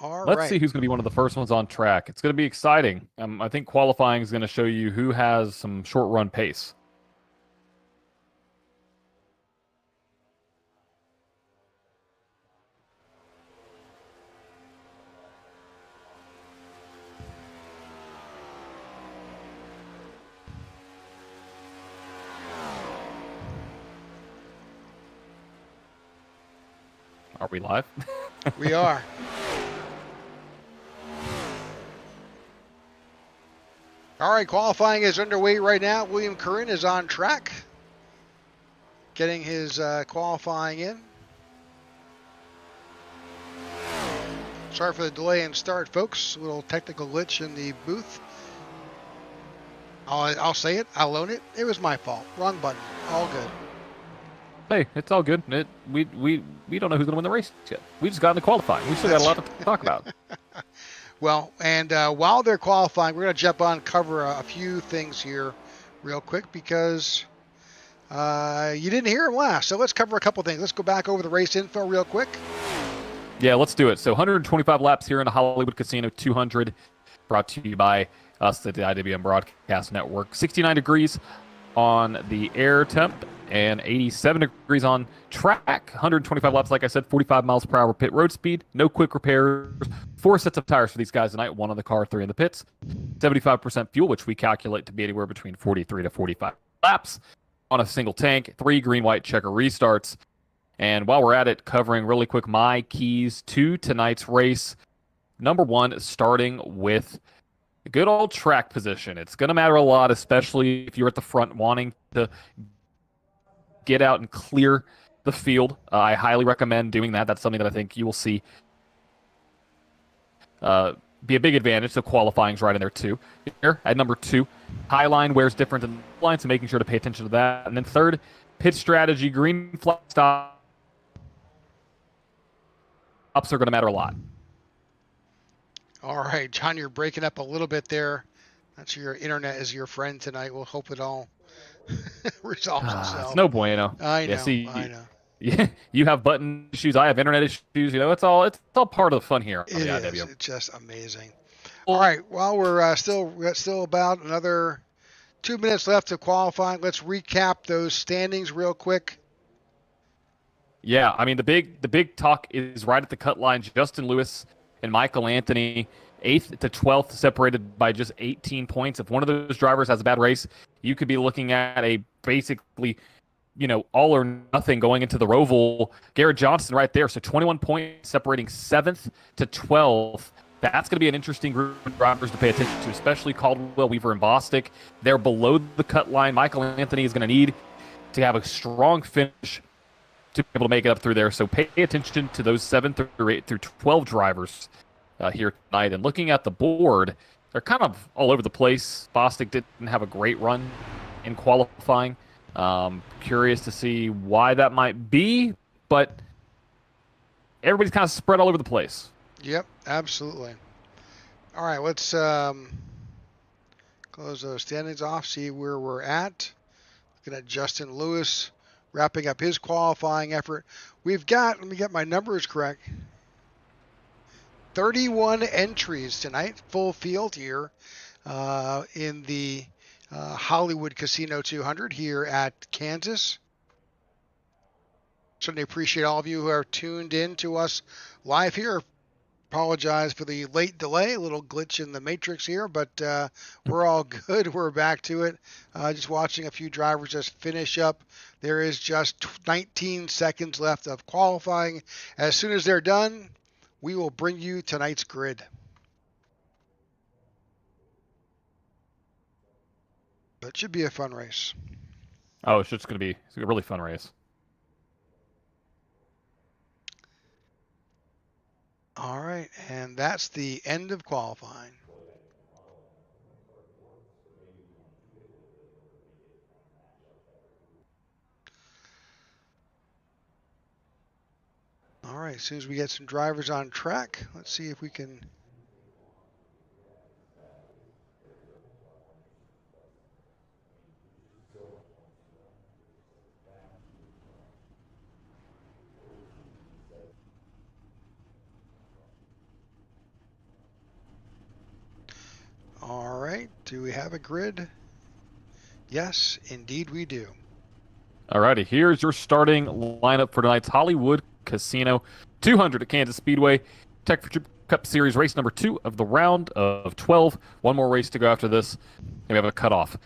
All Let's see right. who's going to be one of the first ones on track. It's going to be exciting. I think qualifying is going to show you who has some short run pace. Are we live? We are. All right, qualifying is underway right now. William Curran is on track, getting his qualifying in. Sorry for the delay in start, folks. A little technical glitch in the booth. I'll say it. I'll own it. It was my fault. Wrong button. All good. Hey, it's all good. We don't know who's going to win the race yet. We just got into qualifying. We still got a lot to talk about. Well, and while they're qualifying, we're going to jump on and cover a few things here real quick because you didn't hear them last. So let's cover a couple things. Let's go back over the race info real quick. Yeah, let's do it. So 125 laps here in the Hollywood Casino 200, brought to you by us at the IWM Broadcast Network. 69 degrees on the air temp and 87 degrees on track. 125 laps, like I said, 45 miles per hour pit road speed. No quick repairs. 4 sets of tires for these guys tonight. 1 on the car, 3 in the pits. 75% fuel, which we calculate to be anywhere between 43 to 45 laps on a single tank. 3 green, white checker restarts. And while we're at it, covering really quick my keys to tonight's race. Number 1, starting with the good old track position. It's going to matter a lot, especially if you're at the front wanting to get out and clear the field. I highly recommend doing that. That's something that I think you will see be a big advantage. So qualifying's right in there too. Here at number 2, high line wears different than the line, so making sure to pay attention to that. And then 3rd, pit strategy, green flag stops are going to matter a lot. All right, John, you're breaking up a little bit there. Not sure your internet is your friend tonight. We'll hope it all resolves It's itself. no bueno. I Yeah, know. see, yeah, you have button issues. I have internet issues. You know, it's all part of the fun here on It the is. IW. It's just amazing. All right. While we're still about another 2 minutes left to qualifying, let's recap those standings real quick. Yeah, I mean the big talk is right at the cut line. Justin Lewis and Michael Anthony, 8th to 12th, separated by just 18 points. If one of those drivers has a bad race, you could be looking at a basically, all or nothing going into the Roval. Garrett Johnson right there, so 21 points separating 7th to 12th. That's going to be an interesting group of drivers to pay attention to, especially Caldwell, Weaver, and Bostic. They're below the cut line. Michael Anthony is going to need to have a strong finish to be able to make it up through there. So pay attention to those 7 through 8 through 12 drivers here tonight. And looking at the board, they're kind of all over the place. Bostic didn't have a great run in qualifying. Curious to see why that might be, but everybody's kind of spread all over the place. Yep, absolutely. All right, let's close those standings off, see where we're at. Looking at Justin Lewis wrapping up his qualifying effort. We've got, let me get my numbers correct, 31 entries tonight, full field here in the Hollywood Casino 200 here at Kansas. Certainly appreciate all of you who are tuned in to us live here. Apologize for the late delay, a little glitch in the matrix here, but we're all good. We're back to it. Just watching a few drivers just finish up. There is just 19 seconds left of qualifying. As soon as they're done, we will bring you tonight's grid. But it should be a fun race. Oh, it's just going to be a really fun race. All right, and that's the end of qualifying. All right, as soon as we get some drivers on track, let's see if we can. Do we have a grid? Yes, indeed we do. Alrighty, here's your starting lineup for tonight's Hollywood Casino 200 at Kansas Speedway. Tech4Troops Cup Series race number 2 of the round of 12. One more race to go after this, and we have a cutoff.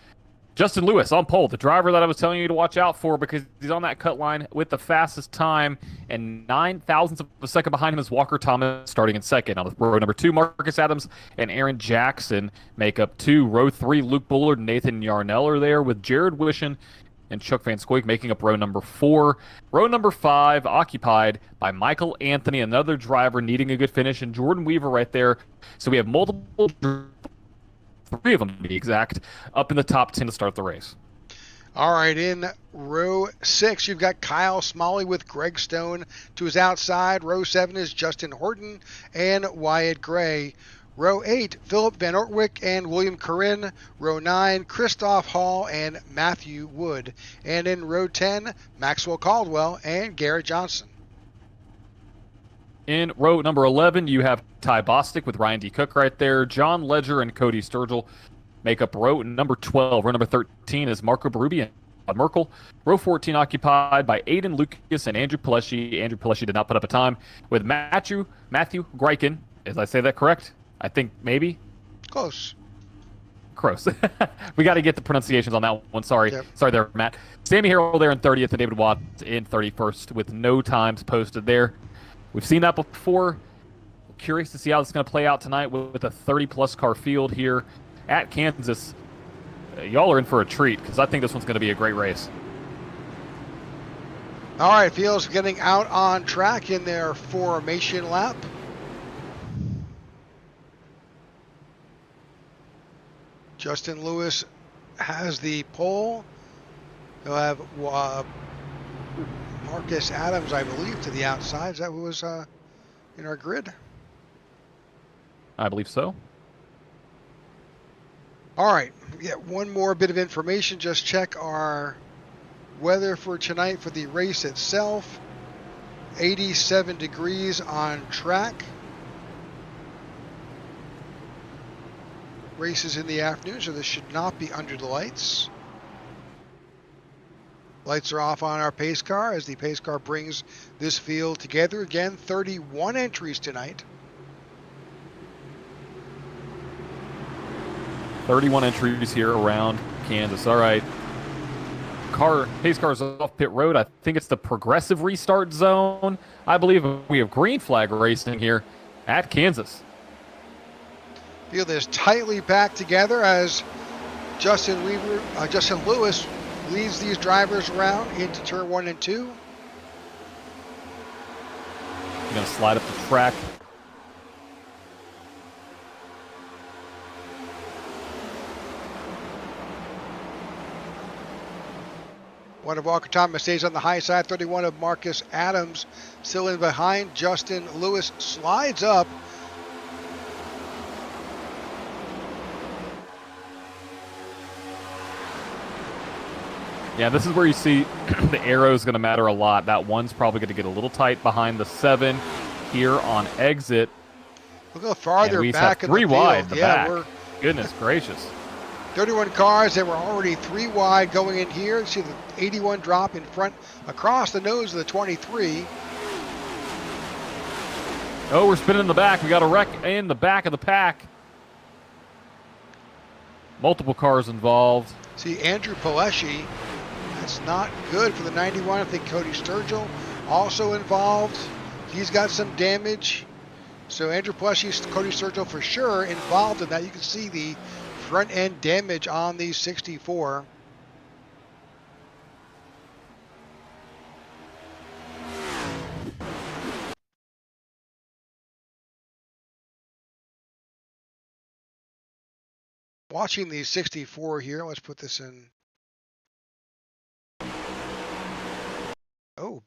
Justin Lewis on pole, the driver that I was telling you to watch out for because he's on that cut line with the fastest time, and 9 thousandths of a second behind him is Walker Thomas starting in second. On row number 2, Marcus Adams and Aaron Jackson make up 2. Row 3, Luke Bullard and Nathan Yarnell are there with Jared Wishon and Chuck Van Scoik making up row number 4. Row number 5 occupied by Michael Anthony, another driver needing a good finish, and Jordan Weaver right there. So we have multiple, 3 of them to be exact, up in the top 10 to start the race. All right, in row 6, you've got Kyle Smalley with Greg Stone to his outside. Row 7 is Justin Horton and Wyatt Gray. Row 8, Philip Van Ortwick and William Corinne. Row 9, Christoph Hall and Matthew Wood. And in row 10, Maxwell Caldwell and Garrett Johnson. In row number 11, you have Ty Bostic with Ryan D. Cook right there. John Ledger and Cody Sturgill make up row number 12. Row number 13 is Marco Berube and Todd Merkel. Row 14 occupied by Aiden Lucas and Andrew Pileshi. Andrew Pileshi did not put up a time. With Matthew Greiken. Is I say that correct? I think maybe. Close. We got to get the pronunciations on that one. Sorry. Yep. Sorry there, Matt. Sammy Harrell there in 30th and David Watts in 31st with no times posted there. We've seen that before. Curious to see how it's going to play out tonight with a 30-plus car field here at Kansas. Y'all are in for a treat because I think this one's going to be a great race. All right, fields getting out on track in their formation lap. Justin Lewis has the pole. He'll have Marcus Adams, I believe, to the outside. Is that who was in our grid? I believe so. All right, yeah, one more bit of information. Just check our weather for tonight for the race itself. 87 degrees on track. Races in the afternoon, so this should not be under the lights. Lights are off on our pace car as the pace car brings this field together. Again, 31 entries tonight. 31 entries here around Kansas. All right. Pace car's off pit road. I think it's the progressive restart zone. I believe we have green flag racing here at Kansas. Field is tightly packed together as Justin Lewis leads these drivers around into turn 1 and 2. You're going to slide up the track. One of Walker Thomas stays on the high side. 31 of Marcus Adams still in behind. Justin Lewis slides up. Yeah, this is where you see the arrow is going to matter a lot. That one's probably going to get a little tight behind the 7 here on exit. We'll go farther we back have in the 3 field. wide the Yeah, back. Goodness gracious. 31 cars that were already 3 wide going in here. You see the 81 drop in front across the nose of the 23. Oh, we're spinning in the back. We got a wreck in the back of the pack. Multiple cars involved. See Andrew Pileshi. That's not good for the 91. I think Cody Sturgill also involved. He's got some damage. So Andrew Pileshi, Cody Sturgill for sure involved in that. You can see the front end damage on the 64. Watching the 64 here, let's put this in. Oh.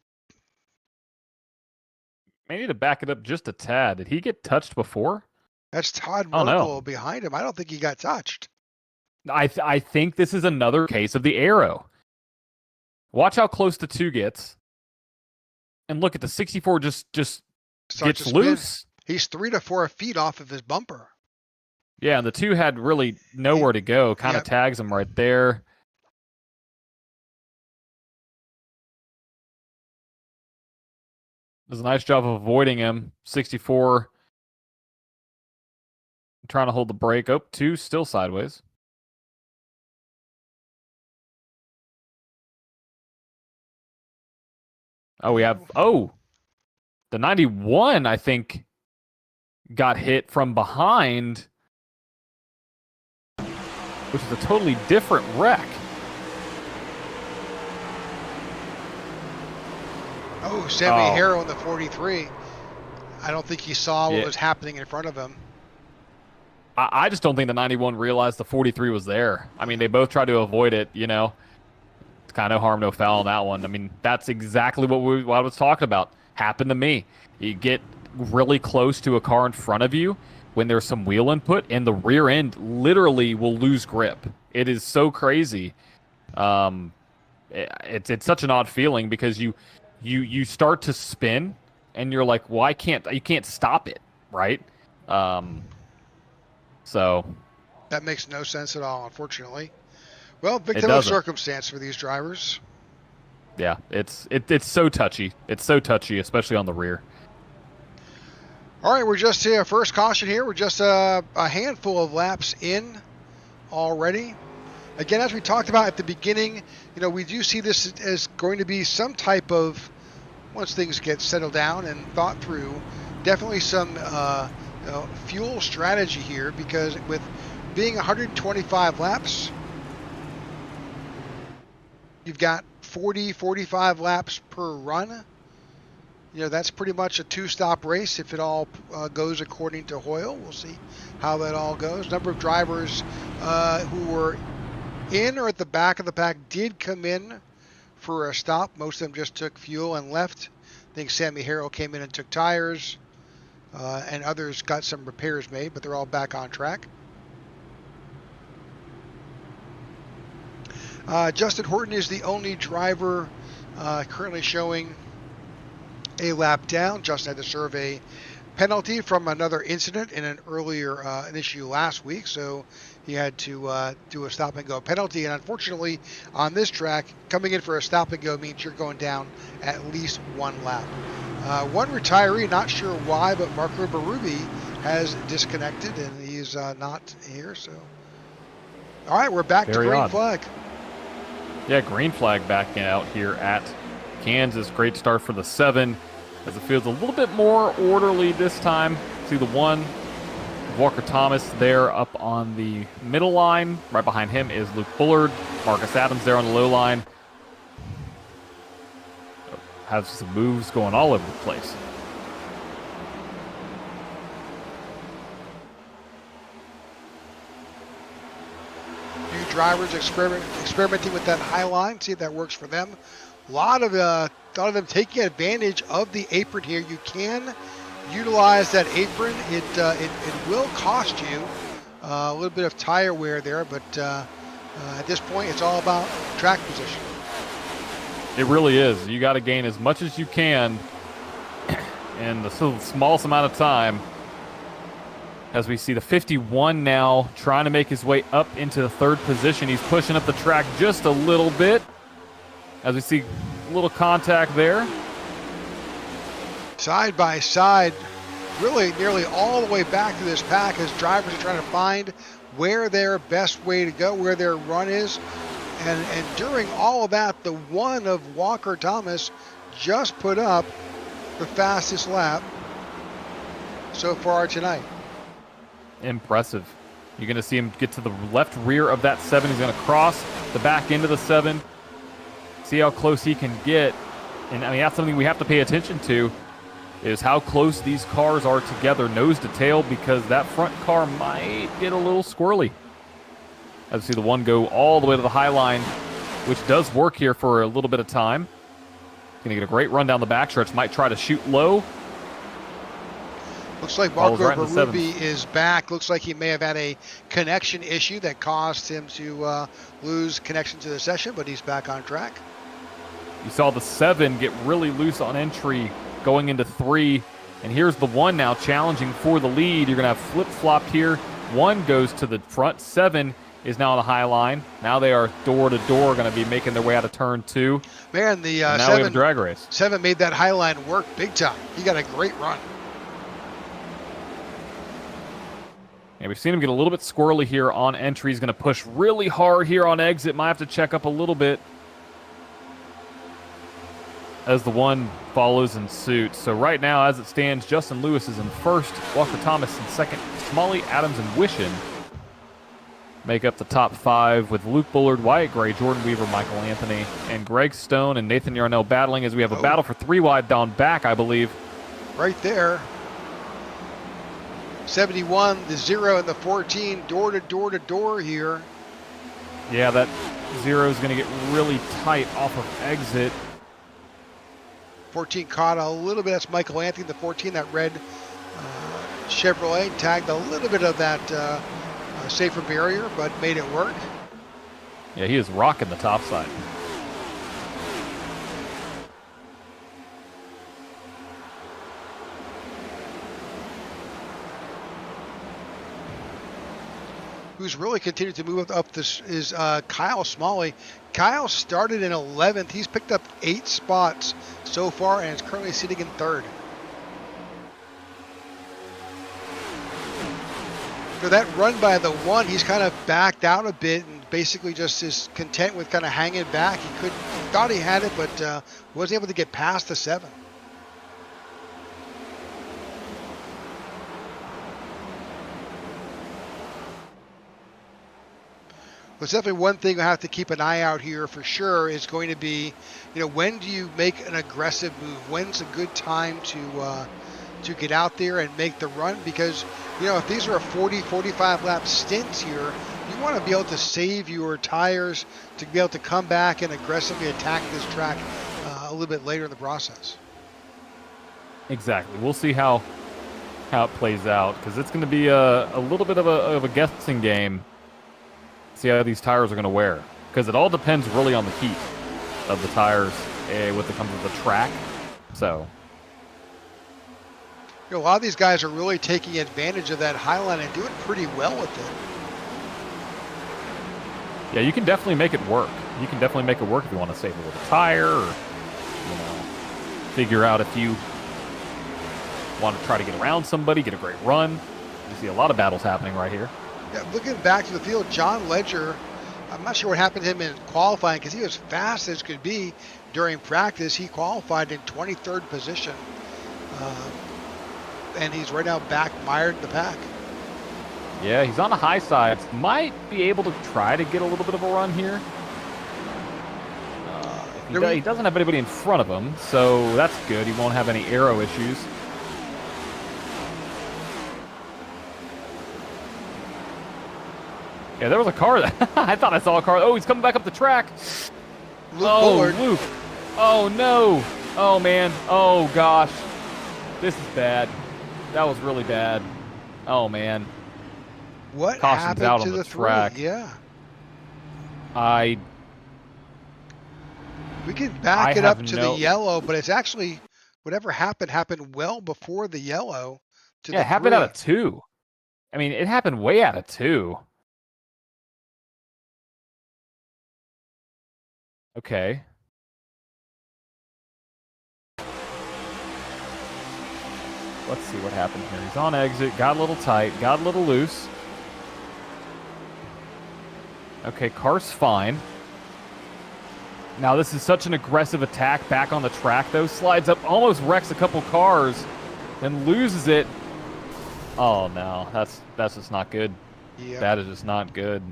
May need to back it up just a tad. Did he get touched before? That's Todd Oh, Merkel no. behind him. I don't think he got touched. I think this is another case of the arrow. Watch how close the 2 gets. And look at the 64 just Starts gets to spin. loose. He's 3 to 4 feet off of his bumper. Yeah, and the 2 had really nowhere to go. Kind of tags him right there. Does a nice job of avoiding him. 64 trying to hold the brake. Oh, 2 still sideways. Oh, we have the 91, I think, got hit from behind, which is a totally different wreck. Oh, Sammy Harrow in the 43. I don't think he saw what was happening in front of him. I just don't think the 91 realized the 43 was there. I mean, they both tried to avoid it, you know. It's kind of no harm, no foul on that one. I mean, that's exactly what I was talking about. Happened to me. You get really close to a car in front of you when there's some wheel input, and the rear end literally will lose grip. It is so crazy. It's such an odd feeling because you start to spin, and you're like, well, you can't stop it, right? So that makes no sense at all, unfortunately. Well, victim of circumstance for these drivers. Yeah, it's so touchy. It's so touchy, especially on the rear. All right, we're just here. First caution here. We're just a handful of laps in already. Again, as we talked about at the beginning, you know, we do see this as going to be some type of, once things get settled down and thought through, definitely some fuel strategy here, because with being 125 laps, you've got 45 laps per run. You know, that's pretty much a 2-stop race if it all goes according to Hoyle. We'll see how that all goes. Number of drivers who were in or at the back of the pack did come in for a stop. Most of them just took fuel and left. I think Sammy Harrell came in and took tires, and others got some repairs made, but they're all back on track. Justin Horton is the only driver currently showing a lap down. Justin had to serve a penalty from another incident in an earlier an issue last week, so he had to do a stop and go penalty. And unfortunately, on this track, coming in for a stop and go means you're going down at least one lap. One retiree, not sure why, but Marco Berube has disconnected and he's not here. So, all right, we're back to green flag. Yeah, green flag backing out here at Kansas. Great start for the 7, as it feels a little bit more orderly this time. See the 1, Walker Thomas there up on the middle line. Right behind him is Luke Bullard. Marcus Adams there on the low line. Has some moves going all over the place. Drivers experimenting with that high line, see if that works for them. A lot of them taking advantage of the apron here. You can utilize that apron. It will cost you a little bit of tire wear there, but at this point, it's all about track position. It really is. You got to gain as much as you can in the smallest amount of time. As we see the 51 now trying to make his way up into the 3rd position. He's pushing up the track just a little bit. As we see a little contact there. Side by side, really nearly all the way back to this pack as drivers are trying to find where their best way to go, where their run is. And during all of that, the 1 of Walker Thomas just put up the fastest lap so far tonight. Impressive. You're going to see him get to the left rear of that 7. He's going to cross the back end of the 7. See how close he can get. And I mean, that's something we have to pay attention to, is how close these cars are together, nose to tail, because that front car might get a little squirrely. As we see the 1 go all the way to the high line, which does work here for a little bit of time. Going to get a great run down the backstretch. Might try to shoot low. Looks like Marco Berube is back. Looks like he may have had a connection issue that caused him to lose connection to the session, but he's back on track. You saw the 7 get really loose on entry going into 3, and here's the 1 now challenging for the lead. You're going to have flip-flopped here 1 goes to the front. 7 is now on the high line. Now they are door to door, going to be making their way out of turn 2. Man, the and now we have a drag race. 7 made that high line work big time. He got a great run. Yeah, we've seen him get a little bit squirrely here on entry. He's going to push really hard here on exit. Might have to check up a little bit as the 1 follows in suit. So right now, as it stands, Justin Lewis is in first, Walker Thomas in second, Smalley, Adams, and Wishin make up the top 5 with Luke Bullard, Wyatt Gray, Jordan Weaver, Michael Anthony, and Greg Stone and Nathan Yarnell battling as we have a battle for 3 wide down back, I believe. Right there. 71, the 0, and the 14, door to door to door here. Yeah, that 0 is going to get really tight off of exit. 14 caught a little bit. That's Michael Anthony, the 14, that red Chevrolet. Tagged a little bit of that safer barrier, but made it work. Yeah, he is rocking the top side. Who's really continued to move up this is Kyle Smalley. Kyle started in 11th. He's picked up 8 spots so far and is currently sitting in 3rd. For that run by the 1, he's kind of backed out a bit and basically just is content with kind of hanging back. He thought he had it, but wasn't able to get past the 7. Well, it's definitely one thing I have to keep an eye out here for sure is going to be, when do you make an aggressive move? When's a good time to get out there and make the run? Because, if these are a 40, 45 lap stints here, you want to be able to save your tires to be able to come back and aggressively attack this track a little bit later in the process. Exactly. We'll see how it plays out because it's going to be a little bit of a guessing game. See how these tires are going to wear because it all depends really on the heat of the tires when it comes to the track. So a lot of these guys are really taking advantage of that high line and doing pretty well with it. Yeah, you can definitely make it work. You can definitely make it work if you want to save a little tire or figure out if you want to try to get around somebody, get a great run. You see a lot of battles happening right here. Yeah, looking back to the field, John Ledger, I'm not sure what happened to him in qualifying because he was fast as could be during practice. He qualified in 23rd position. And he's right now back mired in the pack. Yeah, he's on the high side. Might be able to try to get a little bit of a run here. He doesn't have anybody in front of him, so that's good. He won't have any aero issues. Yeah, there was a car. I thought I saw a car. Oh, he's coming back up the track. Luke. Oh, no. Oh, man. Oh, gosh. This is bad. That was really bad. Oh, man. What Caution's happened out to on the track. Yeah. We can back it up to the yellow, but it's actually whatever happened well before the yellow. It happened out of 2. I mean, it happened way out of 2. Okay. Let's see what happened here. He's on exit, got a little tight, got a little loose. Okay, car's fine. Now this is such an aggressive attack back on the track though. Slides up, almost wrecks a couple cars, then loses it. Oh no, that's just not good. Yeah. That is just not good.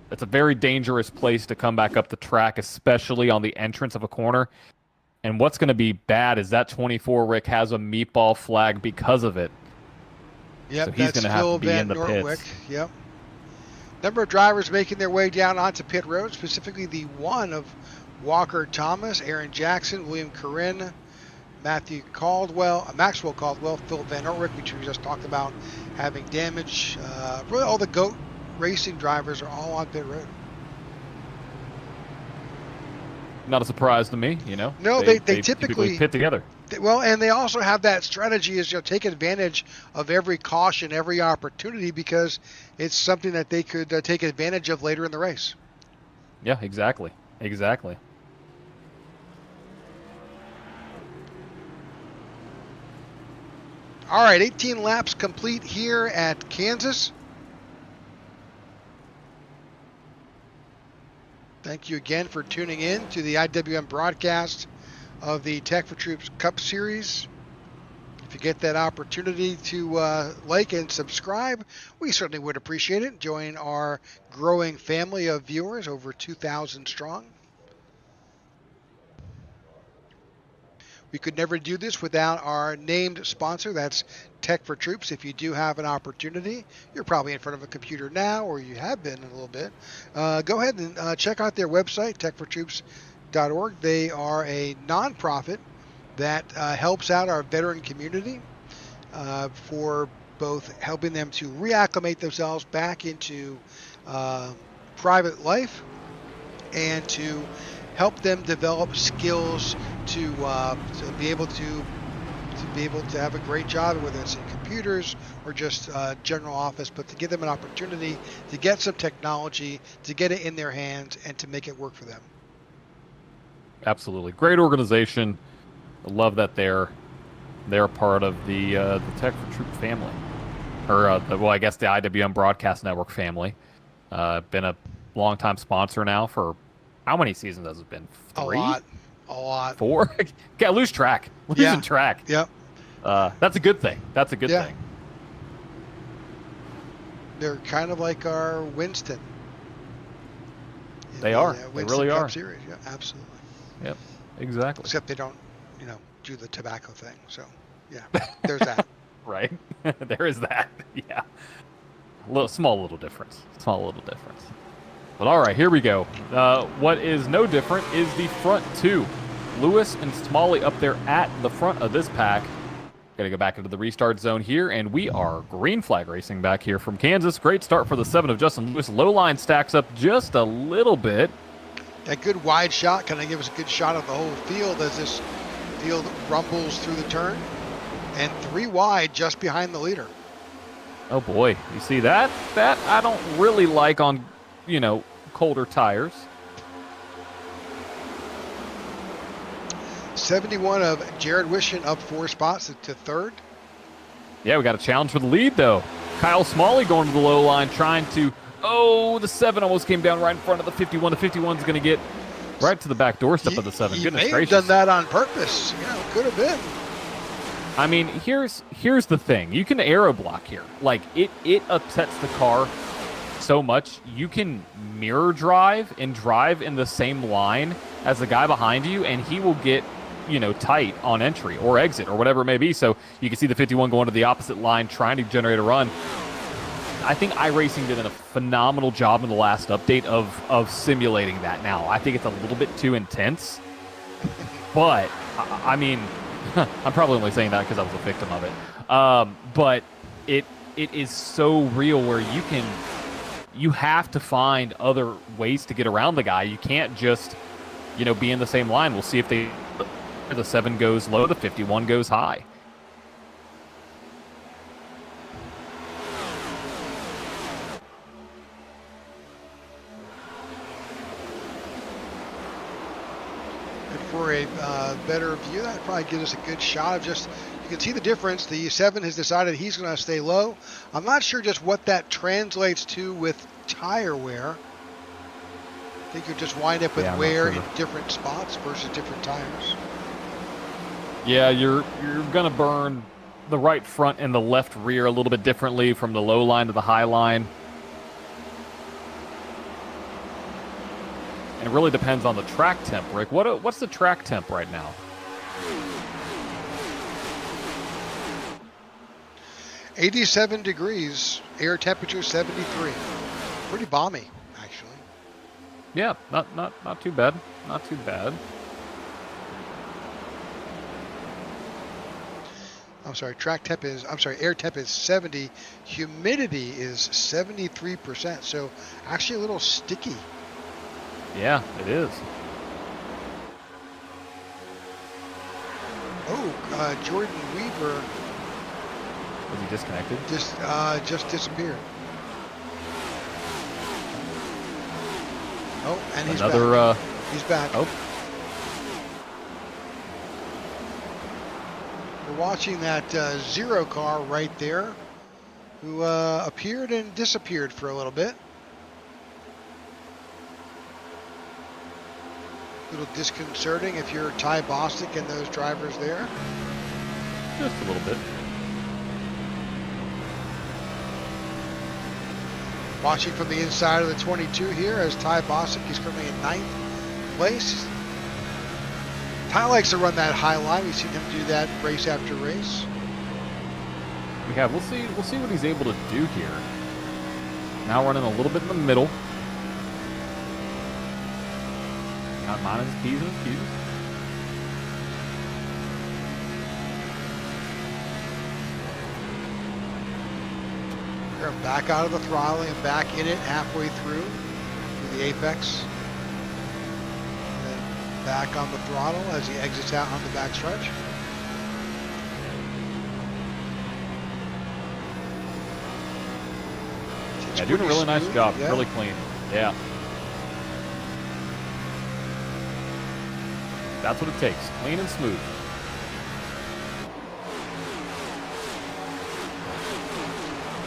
It's a very dangerous place to come back up the track, especially on the entrance of a corner. And what's going to be bad is that 24 Rick has a meatball flag because of it. Yep, so he's going to have to be in the pits. Yep. Number of drivers making their way down onto pit road, specifically the 1 of Walker Thomas, Aaron Jackson, William Corinne, Maxwell Caldwell, Phil Van Orwick, which we just talked about having damage. Really all the GOAT racing drivers are all on pit road. Not a surprise to me, No, they typically pit together. Well, and they also have that strategy is take advantage of every caution, every opportunity, because it's something that they could take advantage of later in the race. Yeah, exactly. Exactly. All right, 18 laps complete here at Kansas. Thank you again for tuning in to the IWM broadcast of the Tech4Troops Cup Series. If you get that opportunity to like and subscribe, we certainly would appreciate it. Join our growing family of viewers, over 2,000 strong. We could never do this without our named sponsor. That's Tech4Troops. If you do have an opportunity, you're probably in front of a computer now, or you have been in a little bit. Go ahead and check out their website, Tech4Troops.org. They are a nonprofit that helps out our veteran community for both helping them to reacclimate themselves back into private life and to help them develop skills to be able to have a great job, whether it's in computers or just general office, but to give them an opportunity to get some technology, to get it in their hands, and to make it work for them. Absolutely. Great organization. I love that they're part of the Tech4Troops family. Or, I guess the IWM Broadcast Network family. Been a long-time sponsor now for how many seasons has it been? 3? A lot. 4? I lose track. Losing track. Yep. That's a good thing. That's a good thing. They're kind of like our Winston. They are. Winston they really Cup are. Series. Yeah, absolutely. Yep. Exactly. Except they don't, do the tobacco thing. So, yeah, there's that. Right. There is that. Yeah. Small little difference. But all right, here we go. What is no different is the front two. Lewis and Smalley up there at the front of this pack. Gonna go back into the restart zone here, and we are green flag racing back here from Kansas. Great start for the 7 of Justin Lewis. Low line stacks up just a little bit. That good wide shot kind of gives us a good shot of the whole field as this field rumbles through the turn. And 3 wide just behind the leader. Oh boy, you see that? That I don't really like on, colder tires. 71 of Jared Wishon up 4 spots to 3rd. Yeah, we got a challenge for the lead, though. Kyle Smalley going to the low line, trying to... Oh, the 7 almost came down right in front of the 51. The 51's going to get right to the back doorstep of the 7. Goodness gracious. He may have done that on purpose. Could have been. I mean, here's the thing. You can aero block here. Like, it upsets the car so much. You can mirror drive and drive in the same line as the guy behind you, and he will get... tight on entry or exit or whatever it may be. So you can see the 51 going to the opposite line, trying to generate a run. I think iRacing did a phenomenal job in the last update of simulating that now. I think it's a little bit too intense. But, I mean, I'm probably only saying that because I was a victim of it. But it is so real where you have to find other ways to get around the guy. You can't just, be in the same line. We'll see if the 7 goes low, the 51 goes high. And for a better view, that probably gives us a good shot of just, you can see the difference. The 7 has decided he's going to stay low. I'm not sure just what that translates to with tire wear. I think you'll just wind up with wear in different spots versus different tires. Yeah, you're going to burn the right front and the left rear a little bit differently from the low line to the high line. And it really depends on the track temp, Rick. What's the track temp right now? 87 degrees, air temperature 73. Pretty balmy, actually. Yeah, not too bad. Not too bad. air temp is 70, humidity is 73%, so actually a little sticky. Yeah, it is. Oh, Jordan Weaver. Was he disconnected? Just disappeared. Oh, and he's back. He's back. Oh. We're watching that Zero car right there, who appeared and disappeared for a little bit. A little disconcerting if you're Ty Bostic and those drivers there. Just a little bit. Watching from the inside of the 22 here as Ty Bostic, he's currently in 9th place. Ty likes to run that high line. We've seen him do that race after race. We have. We'll see what he's able to do here. Now running a little bit in the middle. Not minding his P's and his Q's. They're back out of the throttle and back in it halfway through the apex. And then back on the throttle as he exits out on the backstretch. Yeah, doing a really nice job. Yeah. Really clean. Yeah. That's what it takes. Clean and smooth.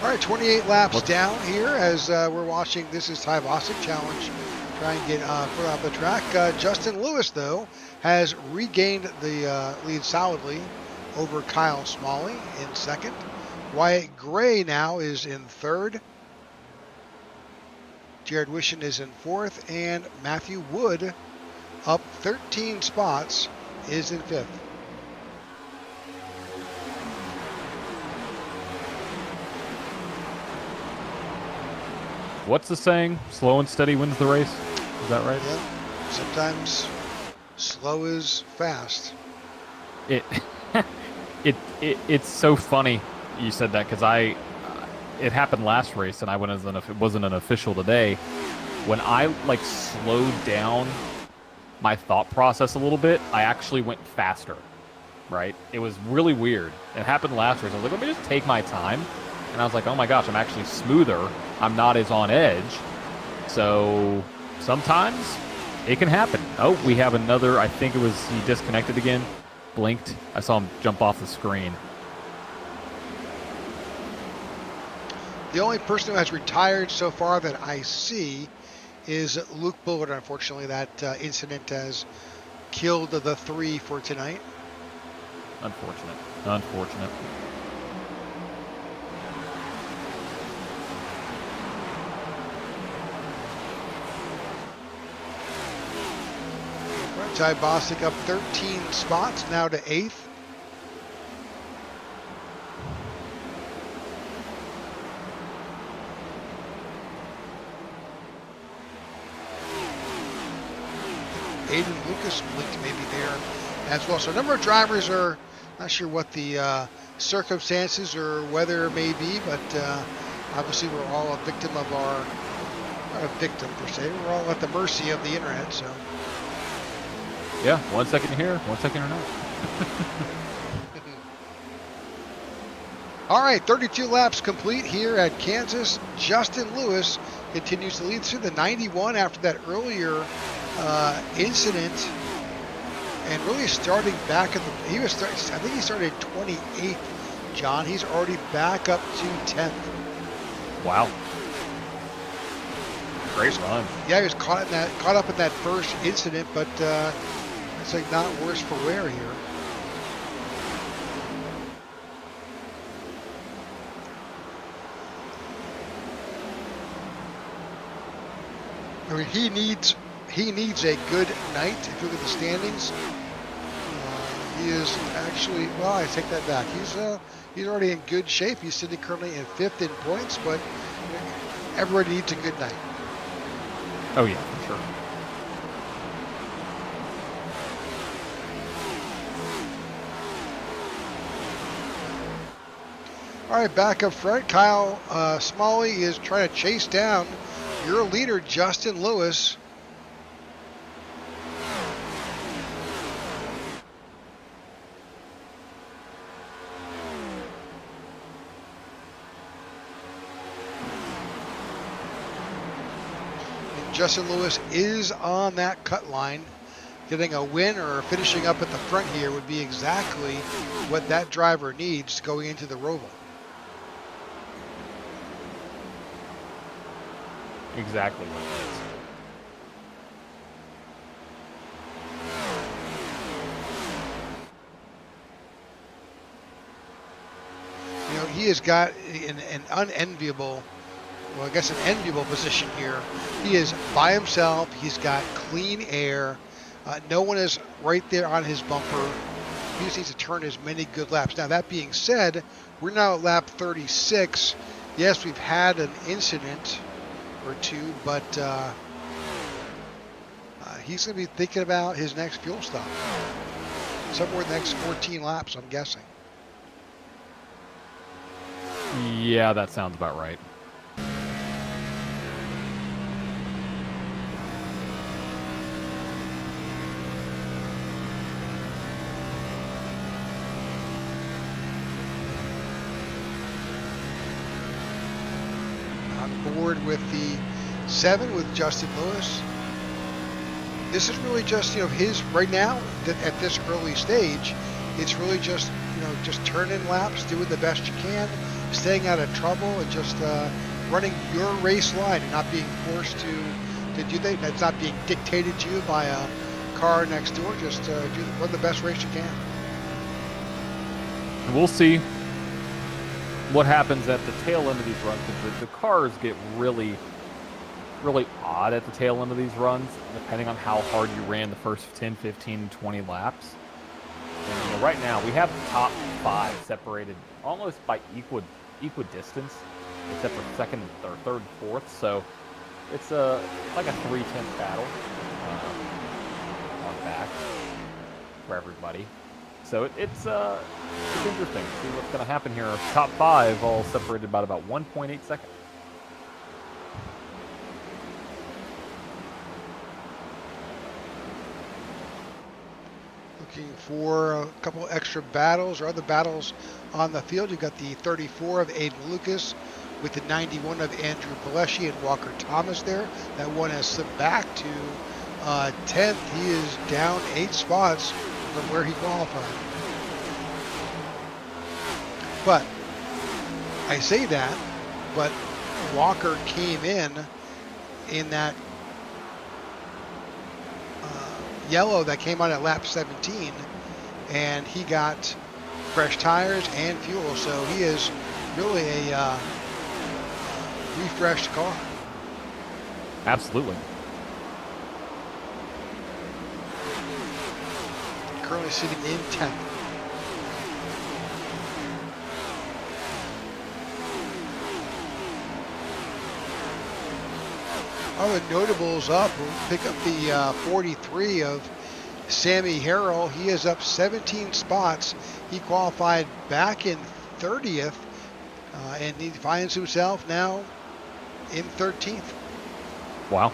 All right, 28 laps down here as we're watching. This is Ty Bostic challenge. Try and get further out the track. Justin Lewis, though, has regained the lead solidly over Kyle Smalley in second. Wyatt Gray now is in third. Jared Wishon is in fourth. And Matthew Wood, up 13 spots, is in fifth. What's the saying? Slow and steady wins the race. Is that right? Yeah. Sometimes slow is fast. It's so funny you said that because it happened last race and I went as it wasn't an official today. When I like slowed down my thought process a little bit, I actually went faster. Right? It was really weird. It happened last race. I was like, let me just take my time. And I was like, oh my gosh, I'm actually smoother. I'm not as on edge. So sometimes it can happen. Oh, we have another. I think it was he disconnected again. Blinked. I saw him jump off the screen. The only person who has retired so far that I see is Luke Bullard. Unfortunately, that incident has killed the 3 for tonight. Unfortunate. Ty Bostic up 13 spots, now to 8th. Aiden Lucas blinked maybe there as well. So a number of drivers are not sure what the circumstances or weather may be, but obviously we're all a victim of not a victim per se, we're all at the mercy of the internet, so. Yeah, 1 second here, 1 second or not. All right, 32 laps complete here at Kansas. Justin Lewis continues to lead through the 91 after that earlier incident, and really starting back at the. I think he started 28th. John, he's already back up to 10th. Wow. Great run. Yeah, he was caught up in that first incident, but it's like not worse for wear here. I mean, he needs a good night. If you look at the standings, he is actually. Well, I take that back. He's already in good shape. He's sitting currently in 5th in points, but everybody needs a good night. Oh yeah, for sure. All right, back up front, Kyle Smalley is trying to chase down your leader, Justin Lewis. Justin Lewis is on that cut line. Getting a win or finishing up at the front here would be exactly what that driver needs going into the Roval. Exactly what it is. You know, he has got an unenviable, well, I guess an enviable position here. He is by himself. He's got clean air. No one is right there on his bumper. He just needs to turn as many good laps. Now, that being said, we're now at lap 36. Yes, we've had an incident or two, but he's going to be thinking about his next fuel stop. Somewhere in the next 14 laps, I'm guessing. Yeah, that sounds about right. On board with the 7 with Justin Lewis. This is really just, you know, his right now at this early stage. It's really just, you know, just turning laps, doing the best you can, staying out of trouble, and just running your race line and not being forced to do that. That's not being dictated to you by a car next door. Just run the best race you can. We'll see what happens at the tail end of these runs. The cars get really odd at the tail end of these runs, depending on how hard you ran the first 10, 15, 20 laps. And, you know, right now, we have the top 5 separated almost by equidistance, except for second or third and fourth. So it's like a 3-10 battle on back for everybody. So it's interesting to see what's going to happen here. Top 5 all separated by about 1.8 seconds. Looking for a couple extra battles or other battles on the field. You've got the 34 of Aiden Lucas with the 91 of Andrew Pileshi and Walker Thomas there. That one has slipped back to 10th. He is down 8 spots from where he qualified. But I say that, but Walker came in that yellow that came on at lap 17, and he got fresh tires and fuel, so he is really a refreshed car. Absolutely. Currently sitting in 10th. Other notables up, we'll pick up the 43 of Sammy Harrell. He is up 17 spots. He qualified back in 30th, and he finds himself now in 13th. Wow.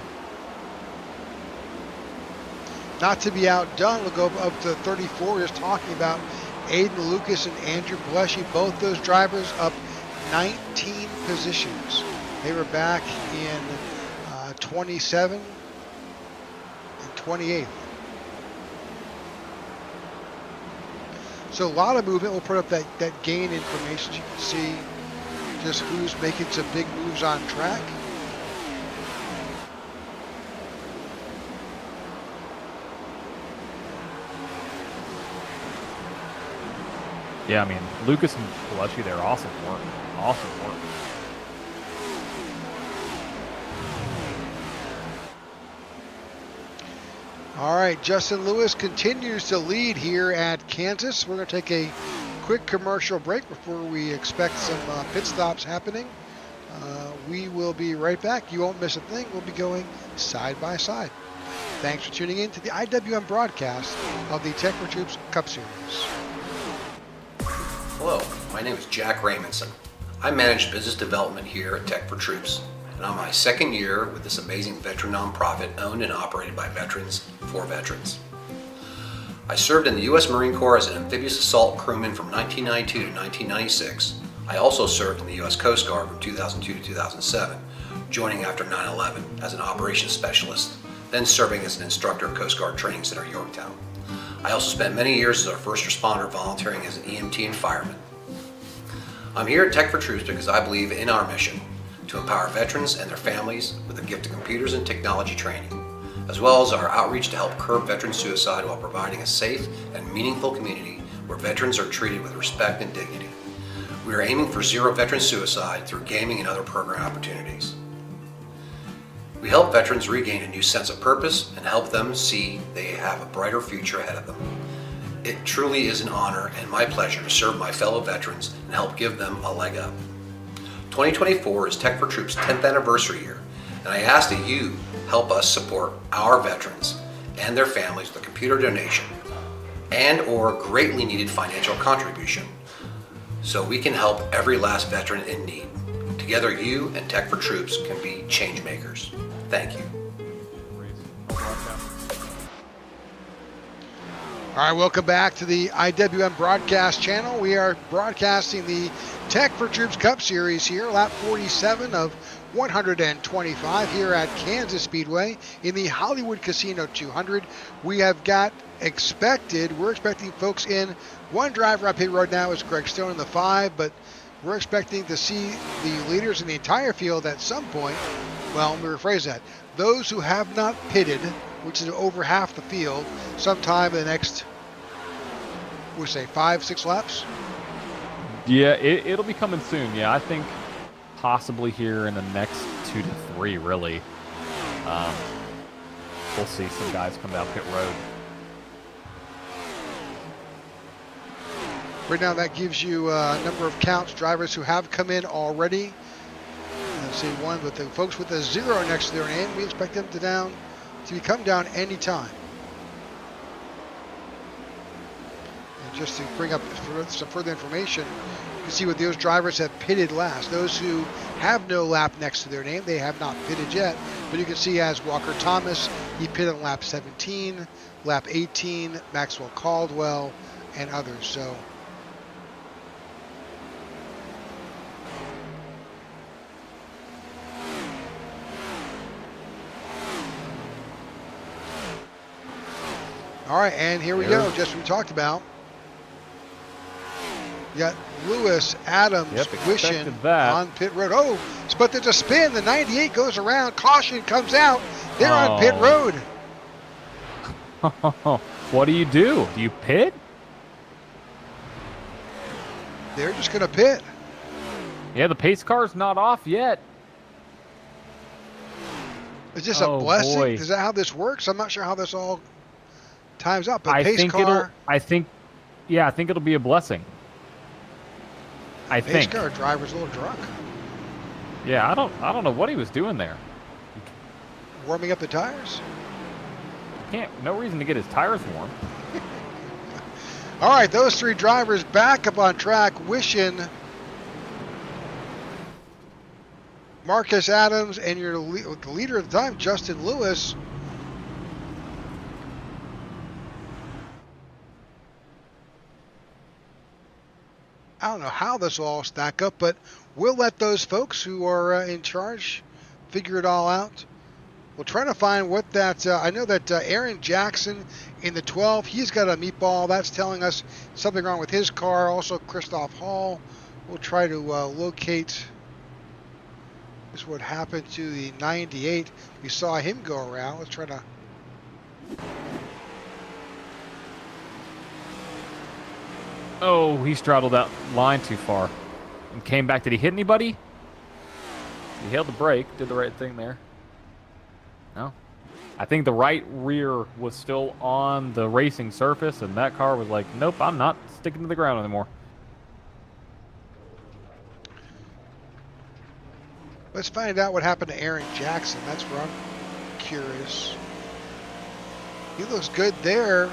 Not to be outdone, we'll go up to 34. We're just talking about Aiden Lucas and Andrew Pileshi. Both those drivers up 19 positions. They were back in 27 and 28th. So a lot of movement. We'll put up that gain information. You can see just who's making some big moves on track. Yeah, I mean, Lucas and Pileshi, they're awesome work. Awesome work. All right, Justin Lewis continues to lead here at Kansas. We're going to take a quick commercial break before we expect some pit stops happening. We will be right back. You won't miss a thing. We'll be going side by side. Thanks for tuning in to the IWM broadcast of the Tech4Troops Cup Series. Hello, my name is Jack Raymondson. I manage business development here at Tech4Troops, and I'm my second year with this amazing veteran nonprofit owned and operated by veterans for veterans. I served in the U.S. Marine Corps as an amphibious assault crewman from 1992 to 1996. I also served in the U.S. Coast Guard from 2002 to 2007, joining after 9/11 as an operations specialist, then serving as an instructor at Coast Guard Training Center, Yorktown. I also spent many years as a first responder volunteering as an EMT and fireman. I'm here at Tech4Troops because I believe in our mission to empower veterans and their families with the gift of computers and technology training, as well as our outreach to help curb veteran suicide while providing a safe and meaningful community where veterans are treated with respect and dignity. We are aiming for zero veteran suicide through gaming and other program opportunities. We help veterans regain a new sense of purpose and help them see they have a brighter future ahead of them. It truly is an honor and my pleasure to serve my fellow veterans and help give them a leg up. 2024 is Tech4Troops' 10th anniversary year, and I ask that you help us support our veterans and their families with a computer donation and or greatly needed financial contribution so we can help every last veteran in need. Together, you and Tech4Troops can be change makers. Thank you. All right, welcome back to the IWM broadcast channel. We are broadcasting the Tech4Troops Cup Series here, lap 47 of 125 here at Kansas Speedway in the Hollywood Casino 200. We have got we're expecting folks in. One driver on pit road now is Greg Stone in the 5, but we're expecting to see the leaders in the entire field at some point. Well, let me rephrase that. Those who have not pitted, which is over half the field, sometime in the next, 5-6 laps? Yeah, it'll be coming soon. Yeah, I think possibly here in the next 2 to 3, really. We'll see some guys come down pit road. Right now, that gives you a number of counts, drivers who have come in already. Let's see, one with the folks with a 0 next to their name. We expect them to come down anytime. And just to bring up some further information, you can see what those drivers have pitted last. Those who have no lap next to their name, they have not pitted yet. But you can see as Walker Thomas, he pitted on lap 17, lap 18, Maxwell Caldwell, and others. So. All right, and here we go, just what we talked about. You got Lewis, Adams, Wishing on pit road. Oh, but there's a spin. The 98 goes around. Caution comes out. They're on pit road. What do? Do you pit? They're just going to pit. Yeah, the pace car's not off yet. Is this a blessing? Boy. Is that how this works? I'm not sure how this all time's up, but I think it'll be a blessing. Pace car driver's a little drunk. Yeah, I don't know what he was doing there. Warming up the tires? No reason to get his tires warm. All right, those three drivers back up on track. Wishing, Marcus Adams, and your leader at the time, Justin Lewis. I don't know how this will all stack up, but we'll let those folks who are in charge figure it all out. We'll try to find what that, I know that Aaron Jackson in the 12, he's got a meatball. That's telling us something wrong with his car. Also, Christoph Hall. We'll try to locate just what happened to the 98. We saw him go around. Let's try to... Oh, he straddled that line too far and came back. Did he hit anybody? He held the brake, did the right thing there. No. I think the right rear was still on the racing surface, and that car was like, nope, I'm not sticking to the ground anymore. Let's find out what happened to Aaron Jackson. That's where I'm curious. He looks good there.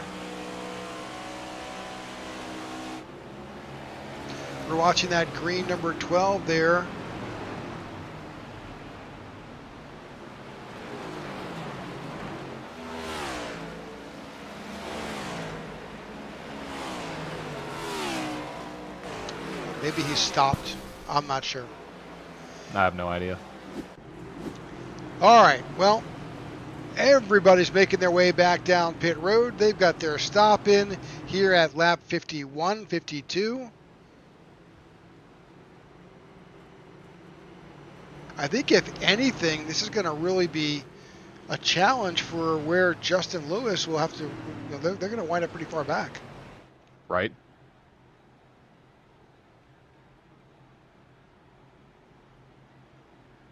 We're watching that green number 12 there. Maybe he stopped. I'm not sure. I have no idea. All right, well, everybody's making their way back down pit road. They've got their stop in here at lap 51, 52. I think if anything, this is going to really be a challenge for where Justin Lewis will have to, they're going to wind up pretty far back. Right.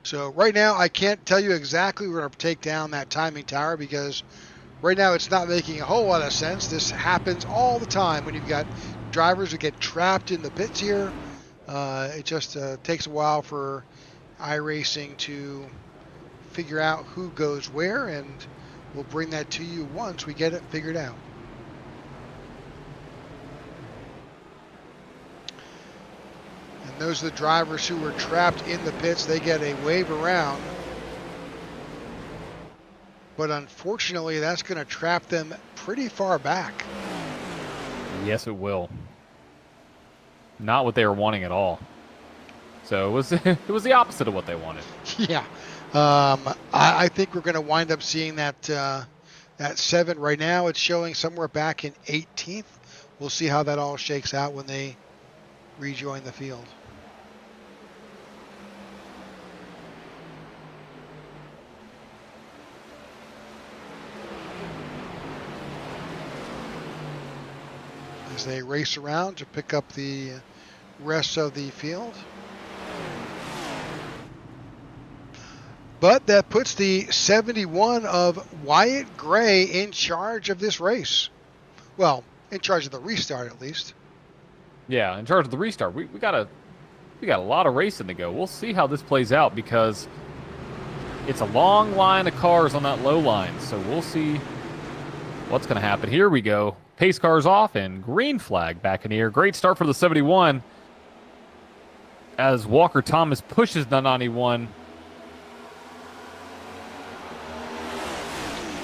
So right now, I can't tell you exactly we're going to take down that timing tower because right now it's not making a whole lot of sense. This happens all the time when you've got drivers who get trapped in the pits here. It just takes a while for iRacing to figure out who goes where, and we'll bring that to you once we get it figured out. And those are the drivers who were trapped in the pits. They get a wave around. But unfortunately, that's going to trap them pretty far back. Yes, it will. Not what they were wanting at all. So it was the opposite of what they wanted. Yeah. I think we're going to wind up seeing that 7 right now. It's showing somewhere back in 18th. We'll see how that all shakes out when they rejoin the field. As they race around to pick up the rest of the field. But that puts the 71 of Wyatt Gray in charge of this race. Well, in charge of the restart at least. Yeah, in charge of the restart. We got a lot of racing to go. We'll see how this plays out because it's a long line of cars on that low line. So we'll see what's going to happen. Here we go. Pace cars off and green flag back in the air. Great start for the 71 as Walker Thomas pushes the 91.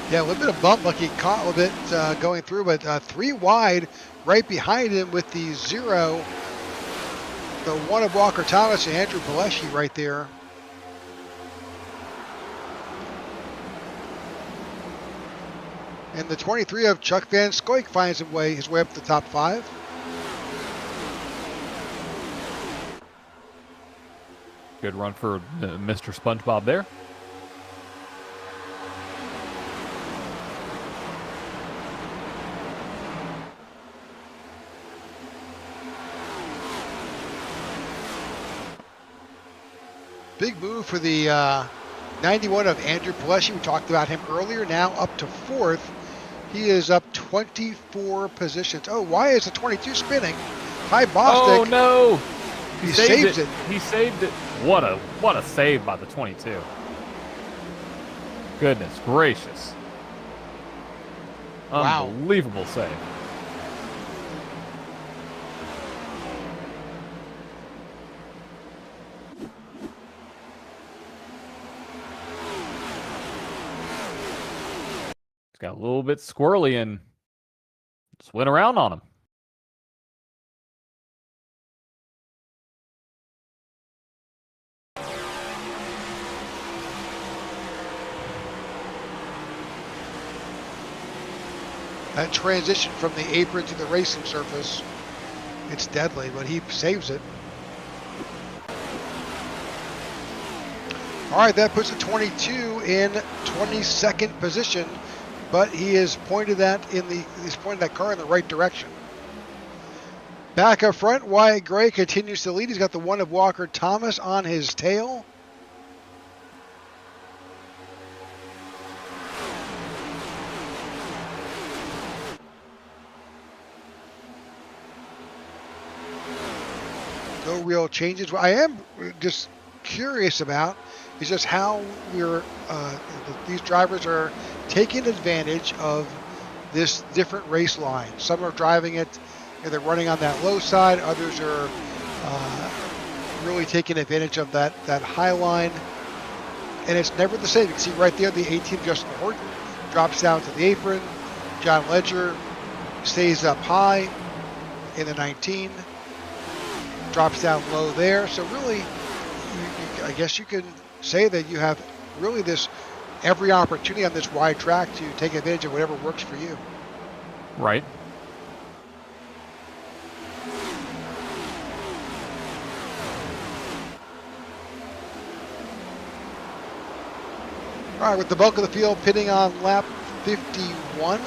Yeah, a little bit of bump, like he caught a little bit going through, but 3 wide right behind him with the 0. The 1 of Walker Thomas and Andrew Pileshi right there. And the 23 of Chuck Van Scoik finds his way up to the top 5. Good run for Mr. SpongeBob there. Big move for the 91 of Andrew Pileshi. We talked about him earlier. Now up to 4th. He is up 24 positions. Oh, why is the 22 spinning? Hi, Bostic. Oh, no. He saves it. He saved it. What a save by the 22. Goodness gracious. Wow. Unbelievable save. It's got a little bit squirrely and just went around on him. That transition from the apron to the racing surface, it's deadly, but he saves it. All right, that puts the 22 in 22nd position, but he has pointed he's pointed that car in the right direction. Back up front, Wyatt Gray continues to lead. He's got the 1 of Walker Thomas on his tail. No real changes. What I am just curious about is just how these drivers are taking advantage of this different race line. Some are driving it, and they're running on that low side. Others are really taking advantage of that high line. And it's never the same. You can see right there the 18 Justin Horton drops down to the apron. John Ledger stays up high in the 19. Drops down low there. So really, I guess you can say that you have really this every opportunity on this wide track to take advantage of whatever works for you. Right. All right, with the bulk of the field pitting on lap 51.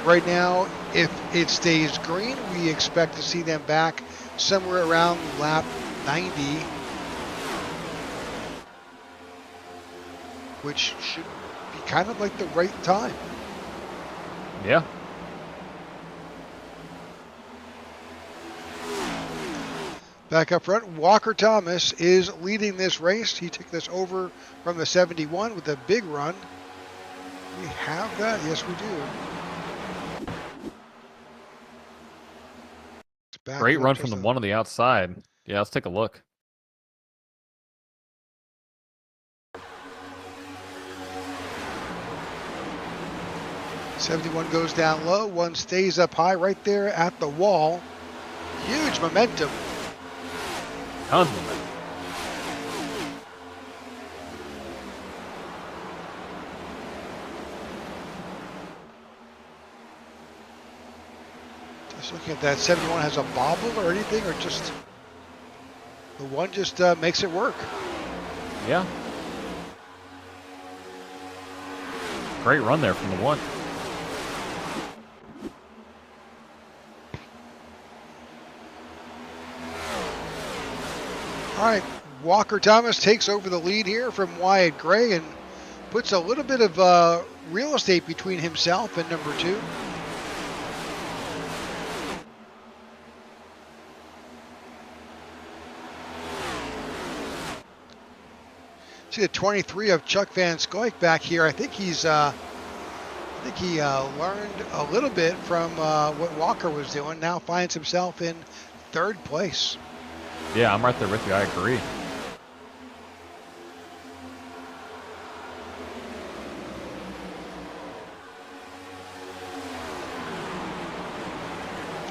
Right now, if it stays green, we expect to see them back somewhere around lap 90, which should be kind of like the right time. Yeah. Back up front, Walker Thomas is leading this race. He took this over from the 71 with a big run. We have that? Yes, we do. Great run from the one on the outside. Yeah, let's take a look. '71 goes down low. One stays up high right there at the wall. Huge momentum. Tons of momentum. Just looking at that, 71 has a bobble or anything, or just the one just makes it work. Yeah. Great run there from the one. All right, Walker Thomas takes over the lead here from Wyatt Gray and puts a little bit of real estate between himself and number 2. See the 23 of Chuck Van Scoik back here. I think he learned a little bit from what Walker was doing. Now finds himself in 3rd place. Yeah, I'm right there with you. I agree.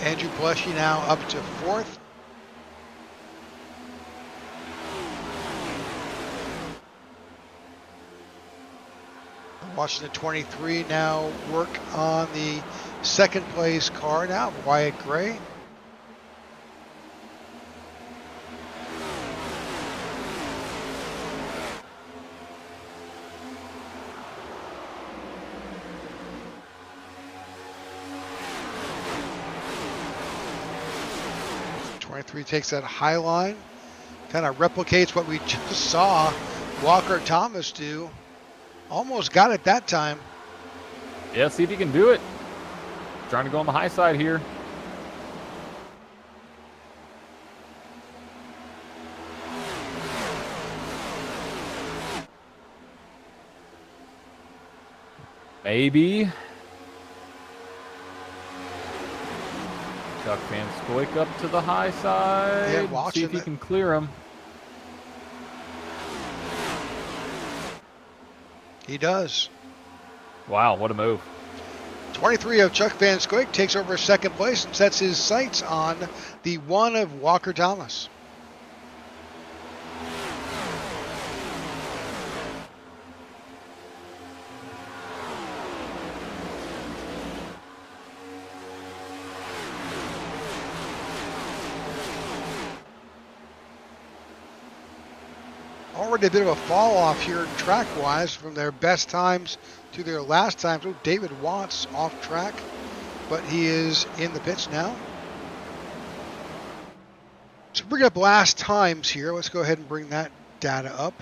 Andrew Pleshy now up to 4th. Watching the 23 now work on the 2nd place car now, Wyatt Gray. Takes that high line, kind of replicates what we just saw Walker Thomas do. Almost got it that time. Yeah, see if he can do it. Trying to go on the high side here. Maybe. Chuck Van Scoik up to the high side. Yeah, see if he can clear him. He does. Wow, what a move. 23 of Chuck Van Scoik takes over 2nd place and sets his sights on the 1 of Walker Thomas. Already a bit of a fall off here track wise from their best times to their last times. Oh, David Watts off track, but he is in the pits now. So bring up last times here. Let's go ahead and bring that data up.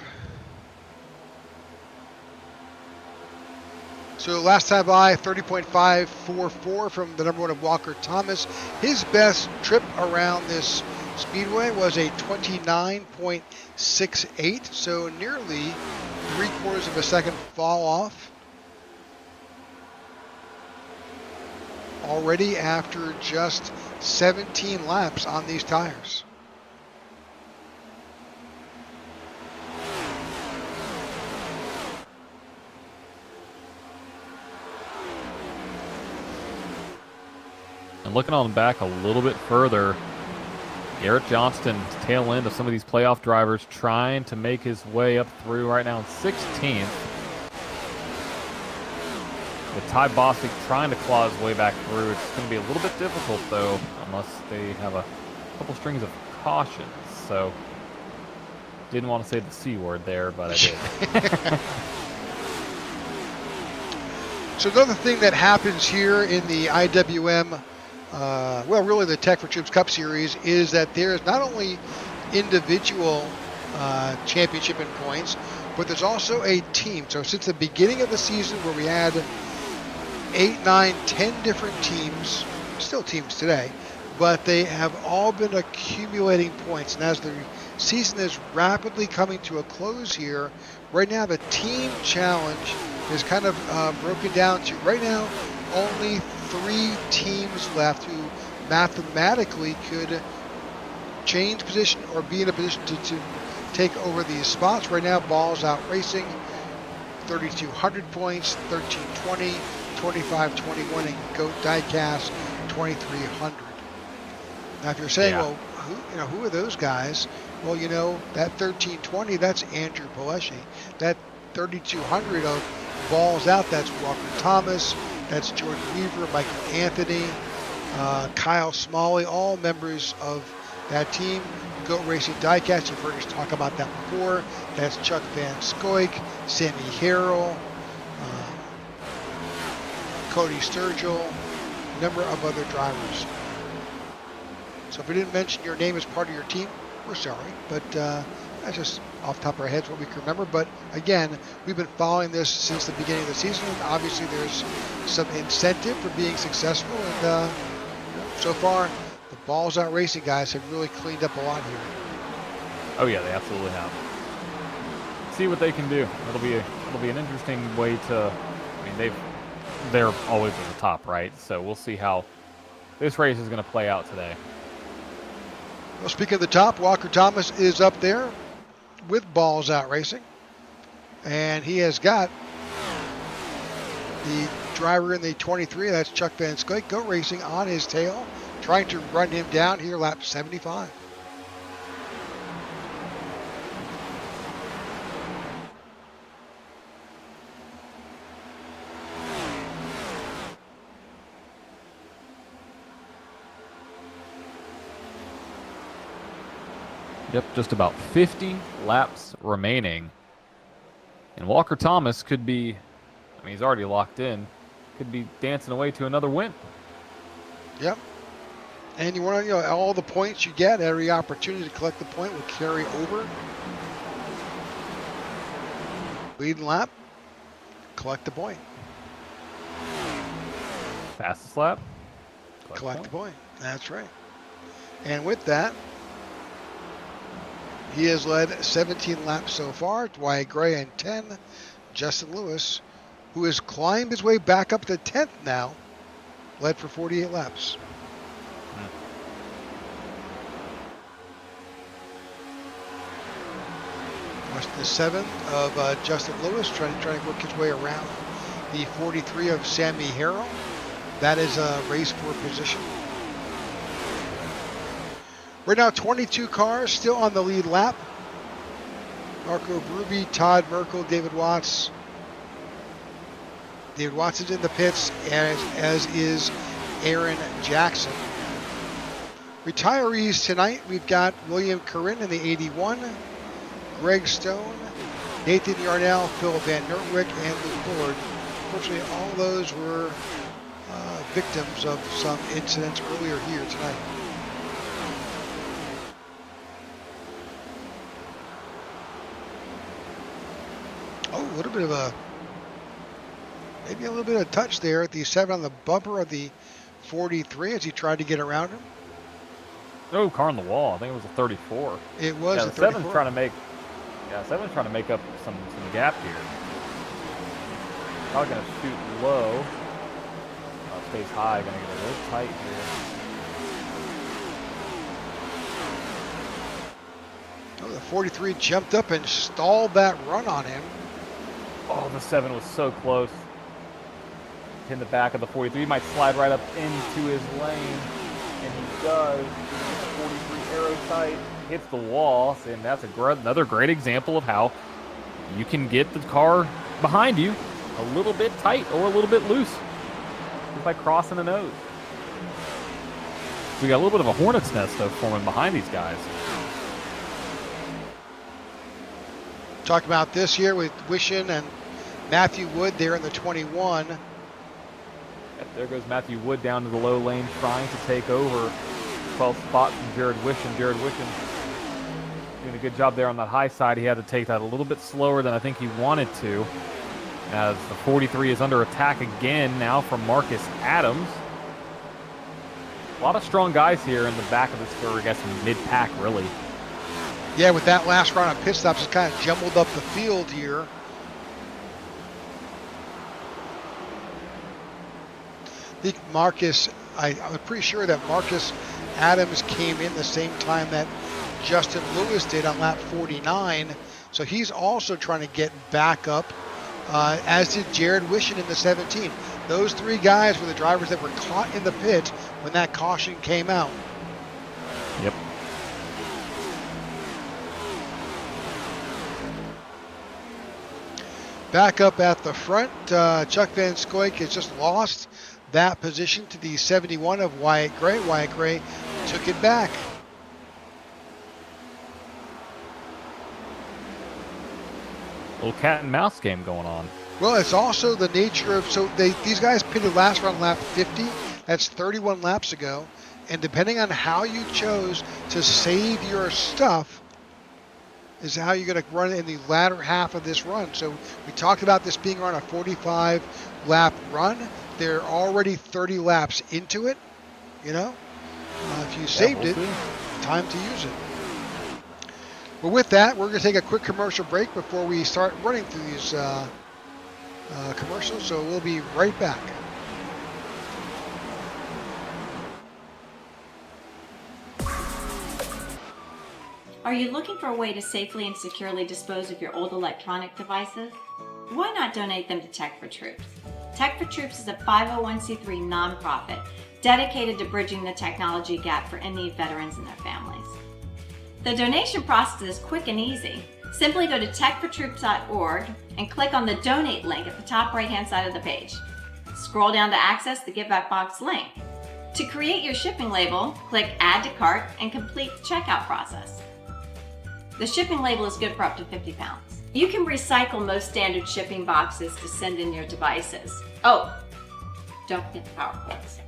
So last time by 30.544 from the number 1 of Walker Thomas. His best trip around this speedway was a 29.68, so nearly 3/4 of a second fall off. Already after just 17 laps on these tires. And looking on the back a little bit further, Garrett Johnston, tail end of some of these playoff drivers, trying to make his way up through right now in 16th. With Ty Bostic trying to claw his way back through. It's going to be a little bit difficult, though, unless they have a couple strings of cautions. So, didn't want to say the C word there, but I did. So another thing that happens here in the IWM, well, really the Tech4Troops Cup Series, is that there is not only individual championship in points, but there's also a team. So since the beginning of the season, where we had 8, 9, 10 different teams, still teams today, but they have all been accumulating points. And as the season is rapidly coming to a close here, right now the team challenge is kind of broken down to, right now, only 3 teams left who mathematically could change position or be in a position to take over these spots. Right now, Balls Out Racing, 3,200 points, 1,320, 2,521, and Goat Diecast, 2,300. Now, if you're saying, well, who are those guys? Well, that 1,320, that's Andrew Pileshi. That 3,200 of Balls Out, that's Walker Thomas, that's Jordan Weaver, Michael Anthony, Kyle Smalley, all members of that team. Goat Racing Diecast, you've heard us talk about that before. That's Chuck Van Scoik, Sammy Harrell, Cody Sturgill, a number of other drivers. So if we didn't mention your name as part of your team, we're sorry, but that's just off the top of our heads what we can remember. But again, we've been following this since the beginning of the season, and obviously there's some incentive for being successful, and so far the Balls Out Racing guys have really cleaned up a lot here. Oh yeah, they absolutely have. See what they can do. It'll be an interesting way to. I mean, they're always at the top, right? So we'll see how this race is going to play out today. Well, speaking of the top, Walker Thomas is up there with Balls Out Racing, and he has got the driver in the 23. That's Chuck Van Scoik, Goat Racing, on his tail, trying to run him down here, lap 75. Yep, just about 50 laps remaining. And Walker Thomas could be, I mean, he's already locked in, could be dancing away to another win. Yep. And you want to, all the points you get, every opportunity to collect the point will carry over. Leading lap, collect the point. Fastest lap, collect the point. That's right. And with that, he has led 17 laps so far. Dwight Gray in 10. Justin Lewis, who has climbed his way back up to 10th now, led for 48 laps. Watch the 7th of Justin Lewis trying to work his way around the 43 of Sammy Harrell. That is a race for position. Right now, 22 cars still on the lead lap. Marco Bruby, Todd Merkel, David Watts. David Watts is in the pits, as is Aaron Jackson. Retirees tonight, we've got William Corinne in the 81, Greg Stone, Nathan Yarnell, Phil Van Nertwick, and Luke Bullard. Unfortunately, all those were victims of some incidents earlier here tonight. Oh, a little bit of maybe a little bit of touch there at the 7 on the bumper of the 43 as he tried to get around him. Oh, car on the wall. I think it was a 34. It was a 34. 7's trying to make, 7's trying to make up some gap here. Probably going to shoot low. Stays high. Going to get a little tight here. Oh, the 43 jumped up and stalled that run on him. Oh, the 7 was so close. In the back of the 43. He might slide right up into his lane. And he does. 43 arrow sight, hits the wall, and that's another great example of how you can get the car behind you a little bit tight or a little bit loose just by crossing the nose. We got a little bit of a hornet's nest, though, forming behind these guys. Talk about this here with Wishin and Matthew Wood there in the 21. There goes Matthew Wood down to the low lane trying to take over 12th spot from Jared Wishin. Jared Wishin doing a good job there on that high side. He had to take that a little bit slower than I think he wanted to, as the 43 is under attack again now from Marcus Adams. A lot of strong guys here in the back of this, or I guess mid-pack, really. Yeah, with that last round of pit stops, it's kind of jumbled up the field here. I think I'm pretty sure that Marcus Adams came in the same time that Justin Lewis did on lap 49. So he's also trying to get back up, as did Jared Wishin in the 17. Those three guys were the drivers that were caught in the pit when that caution came out. Yep. Back up at the front, Chuck Van Scoyk has just lost that position to the 71 of Wyatt Gray. Wyatt Gray took it back. Little cat and mouse game going on. Well, it's also the nature of, these guys pitted last round lap 50. That's 31 laps ago. And depending on how you chose to save your stuff is how you're going to run in the latter half of this run. So we talked about this being around a 45 lap run. They're already 30 laps into it, you know. If you saved it, time to use it. Well, with that, we're going to take a quick commercial break before we start running through these commercials. So we'll be right back. Are you looking for a way to safely and securely dispose of your old electronic devices? Why not donate them to Tech4Troops? Tech4Troops is a 501c3 nonprofit dedicated to bridging the technology gap for in-need veterans and their families. The donation process is quick and easy. Simply go to tech4troops.org and click on the donate link at the top right-hand side of the page. Scroll down to access the Give Back Box link. To create your shipping label, click Add to Cart and complete the checkout process. The shipping label is good for up to 50 pounds. You can recycle most standard shipping boxes to send in your devices. Oh, don't forget the power cords.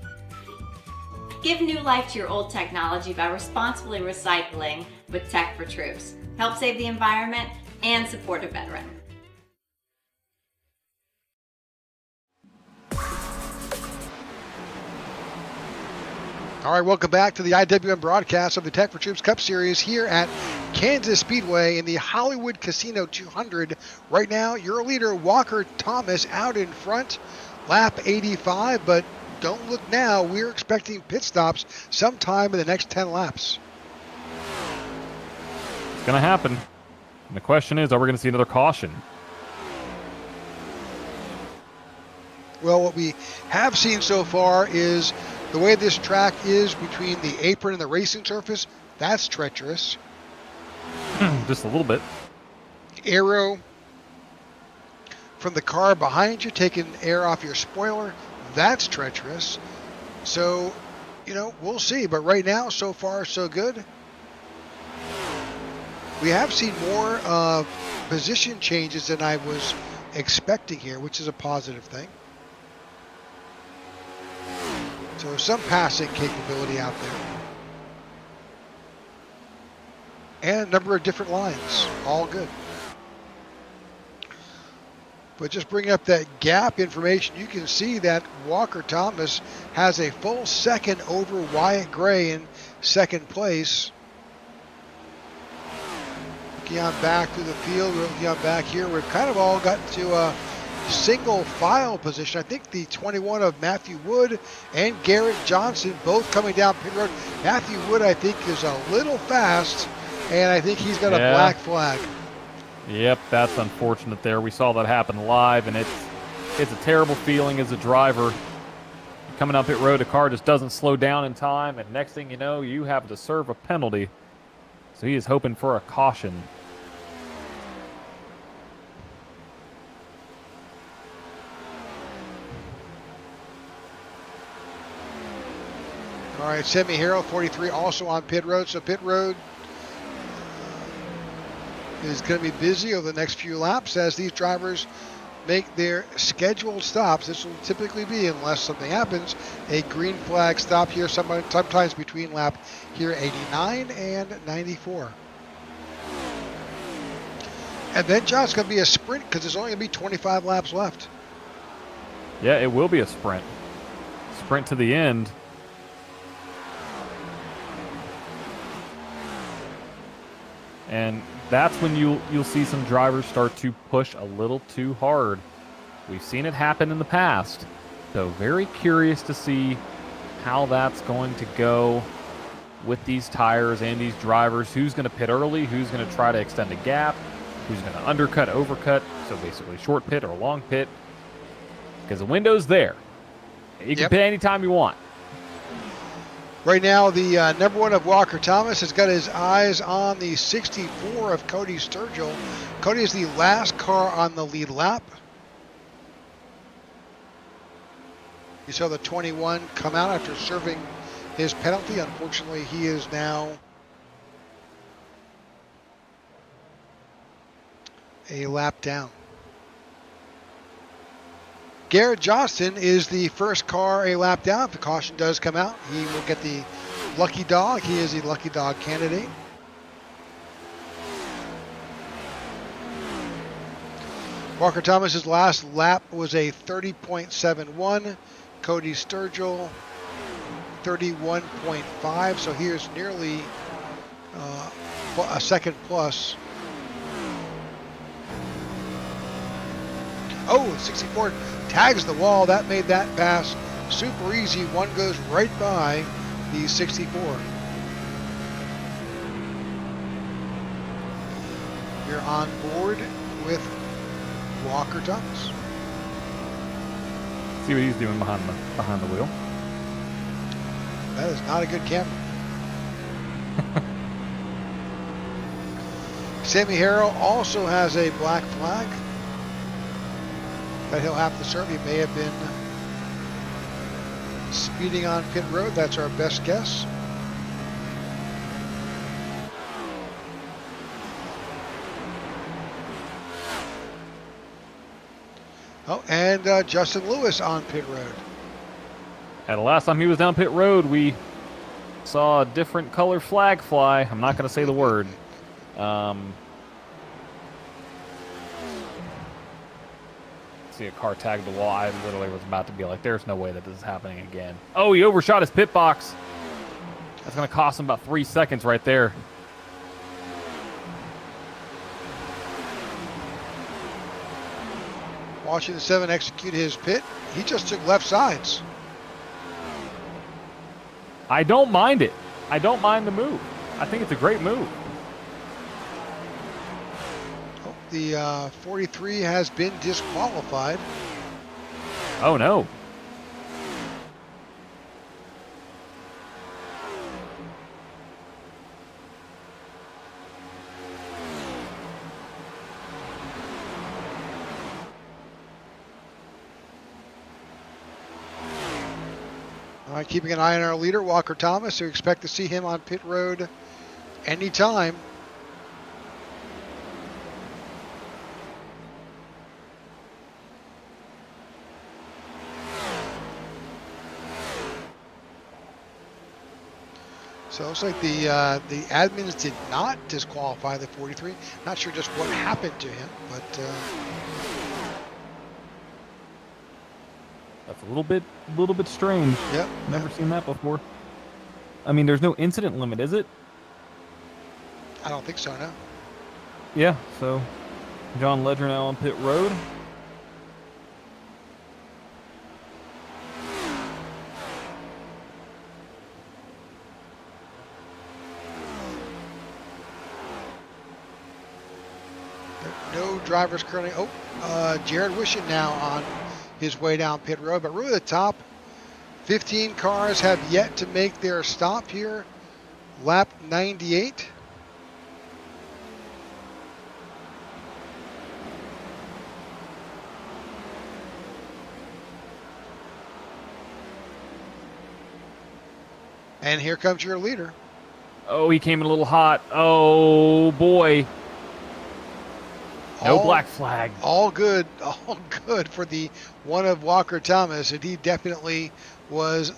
Give new life to your old technology by responsibly recycling with Tech4Troops. Help save the environment and support a veteran. All right, welcome back to the IWM broadcast of the Tech4Troops Cup Series here at Kansas Speedway in the Hollywood Casino 200. Right now, your leader, Walker Thomas, out in front, lap 85, but don't look now. We're expecting pit stops sometime in the next 10 laps. It's going to happen. And the question is, are we going to see another caution? Well, what we have seen so far is the way this track is between the apron and the racing surface, that's treacherous. Just a little bit. Aero from the car behind you, taking air off your spoiler, that's treacherous. So, you know, we'll see. But right now, so far, so good. We have seen more position changes than I was expecting here, which is a positive thing. So some passing capability out there. And a number of different lines. All good. But just bringing up that gap information, you can see that Walker Thomas has a full second over Wyatt Gray in second place. Looking on back through the field, looking on back here, we've kind of all gotten to a single file position. I think the 21 of Matthew Wood and Garrett Johnson both coming down pit road. Matthew Wood, I think, is a little fast, and I think he's got a black flag. Yep, that's unfortunate there. We saw that happen live, and it's a terrible feeling as a driver. Coming up pit road, the car just doesn't slow down in time, and next thing you know, you have to serve a penalty. So he is hoping for a caution. All right, Sammy Harrell, 43, also on pit road. So pit road is going to be busy over the next few laps as these drivers make their scheduled stops. This will typically be, unless something happens, a green flag stop here sometimes between lap here 89 and 94. And then, John, it's going to be a sprint because there's only going to be 25 laps left. Yeah, it will be a sprint. Sprint to the end. And that's when you'll see some drivers start to push a little too hard. We've seen it happen in the past. So very curious to see how that's going to go with these tires and these drivers. Who's going to pit early? Who's going to try to extend a gap? Who's going to undercut, overcut? So basically short pit or long pit. Because the window's there. You can pit anytime you want. Right now, the number one of Walker Thomas has got his eyes on the 64 of Cody Sturgill. Cody is the last car on the lead lap. You saw the 21 come out after serving his penalty. Unfortunately, he is now a lap down. Garrett Johnston is the first car a lap down. If the caution does come out, he will get the lucky dog. He is the lucky dog candidate. Walker Thomas's last lap was a 30.71. Cody Sturgill, 31.5. So here's nearly a second plus. Oh, 64 tags the wall. That made that pass super easy. One goes right by the 64. You're on board with Walker Thomas. See what he's doing behind the wheel. That is not a good camera. Sammy Harrell also has a black flag that he'll have to serve. He may have been speeding on pit road. That's our best guess. Oh, and Justin Lewis on pit road. And the last time he was down pit road, we saw a different color flag fly. I'm not going to say the word. See a car tag the wall. I literally was about to be like, there's no way that this is happening again. Oh, he overshot his pit box. That's going to cost him about 3 seconds right there. Watching the 7 execute his pit, he just took left sides. I don't mind it. I don't mind the move. I think it's a great move. Oh, the 43 has been disqualified. Oh, no. All right, keeping an eye on our leader, Walker Thomas. We expect to see him on pit road anytime. So it looks like the admins did not disqualify the 43. Not sure just what happened to him, but That's a little bit strange. Yep. Never seen that before. I mean, there's no incident limit, is it? I don't think so, no. Yeah, so John Ledger now on pit road. No drivers currently. Oh, Jared Wishon now on his way down pit road, but really the top 15 cars have yet to make their stop here. Lap 98. And here comes your leader. Oh, he came in a little hot. Oh, boy. No black flag. All good for the one of Walker Thomas, and he definitely was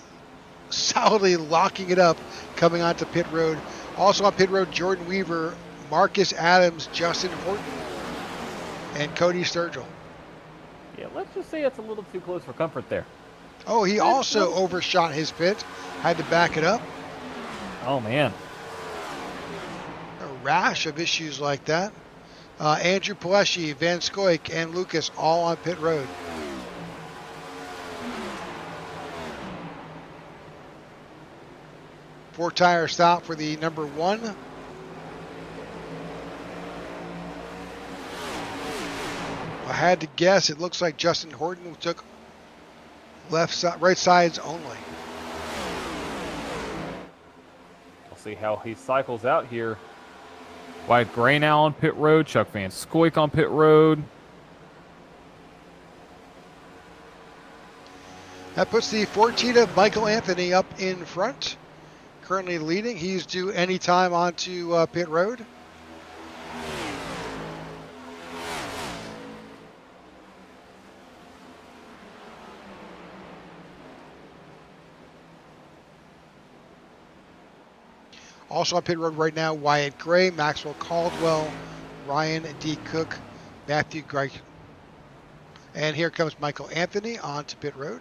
solidly locking it up coming onto pit road. Also on pit road, Jordan Weaver, Marcus Adams, Justin Horton, and Cody Sturgill. Yeah, let's just say it's a little too close for comfort there. Oh, he also overshot his pit, had to back it up. Oh, man. A rash of issues like that. Andrew Paleschi, Van Scoik, and Lucas all on pit road. Four-tire stop for the number 1. I had to guess. It looks like Justin Horton took right sides only. We'll see how he cycles out here. Wyatt Gray now on pit road. Chuck Van Scoik on pit road. That puts the 14 of Michael Anthony up in front. Currently leading. He's due any time onto pit road. Also on pit road right now, Wyatt Gray, Maxwell Caldwell, Ryan D. Cook, Matthew Gray. And here comes Michael Anthony onto pit road.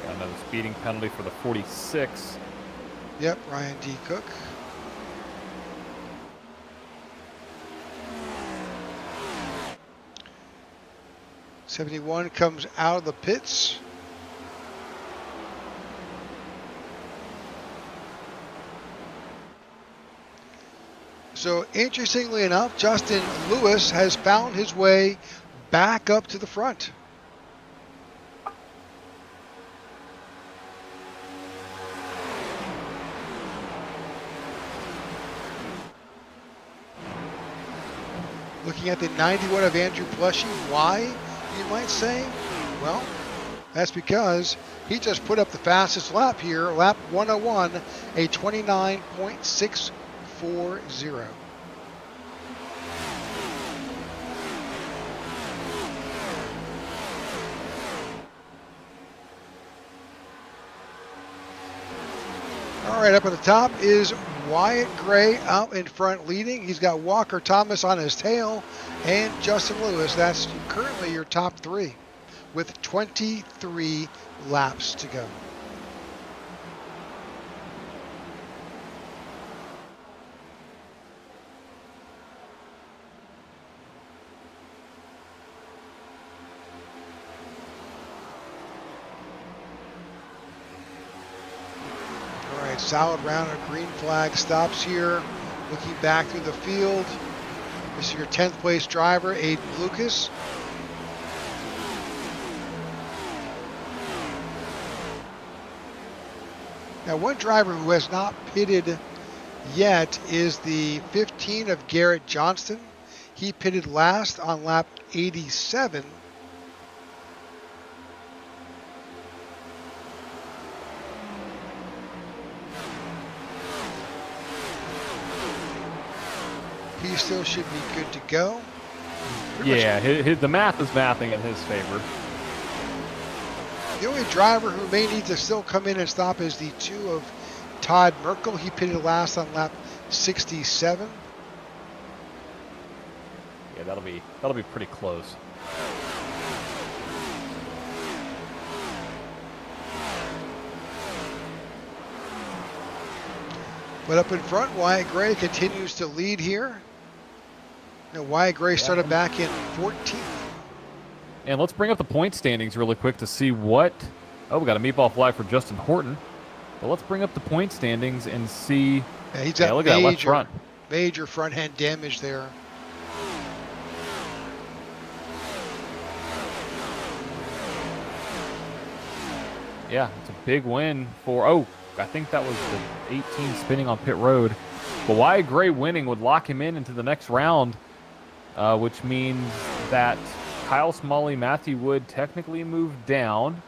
Got another speeding penalty for the 46. Yep, Ryan D. Cook. '71 comes out of the pits. So interestingly enough, Justin Lewis has found his way back up to the front. Looking at the 91 of Andrew Paleschi, why, you might say? Well, that's because he just put up the fastest lap here, lap 101, a 29.640. All right, up at the top is Wyatt Gray out in front leading. He's got Walker Thomas on his tail and Justin Lewis. That's currently your top 3 with 23 laps to go. Solid round of green flag stops here. Looking back through the field, this is your 10th place driver, Aiden Lucas. Now, one driver who has not pitted yet is the 15 of Garrett Johnston. He pitted last on lap 87. He still should be good to go. Yeah, the math is mathing in his favor. The only driver who may need to still come in and stop is the 2 of Todd Merkel. He pitted last on lap 67. Yeah, that'll be pretty close. But up in front, Wyatt Gray continues to lead here. Now, Wyatt Gray started back in 14th. And let's bring up the point standings really quick to see what... Oh, we got a meatball fly for Justin Horton. But let's bring up the point standings and see... Yeah, he's got look at that left front. Major front end damage there. Yeah, it's a big win for, I think that was the 18 spinning on pit road. But Wyatt Gray winning would lock him into the next round, which means that Kyle Smalley, Matthew Wood technically moved down.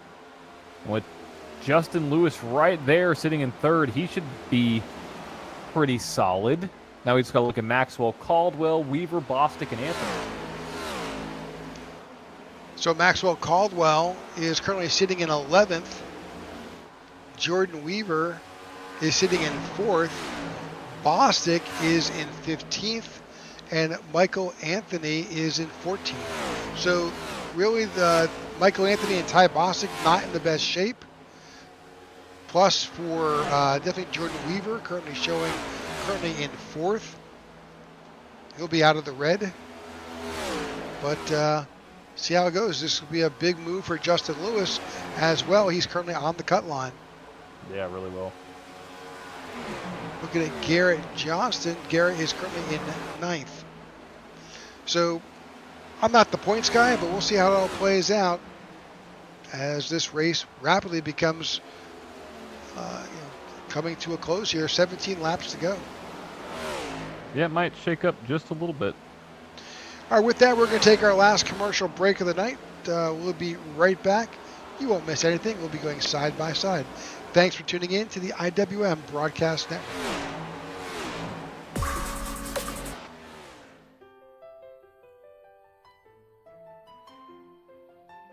With Justin Lewis right there sitting in third, he should be pretty solid. Now we just got to look at Maxwell, Caldwell, Weaver, Bostic, and Anthony. So Maxwell Caldwell is currently sitting in 11th. Jordan Weaver is sitting in 4th. Bostic is in 15th. And Michael Anthony is in 14th. So really the Michael Anthony and Ty Bostic not in the best shape. Plus for definitely Jordan Weaver currently in 4th. He'll be out of the red. But see how it goes. This will be a big move for Justin Lewis as well. He's currently on the cut line. Yeah, really well. Looking at Garrett Johnston. Garrett is currently in 9th. So I'm not the points guy, but we'll see how it all plays out as this race rapidly becomes coming to a close here. 17 laps to go. Yeah, it might shake up just a little bit. All right, with that, we're going to take our last commercial break of the night. We'll be right back. You won't miss anything. We'll be going side by side. Thanks for tuning in to the IWM Broadcast Network.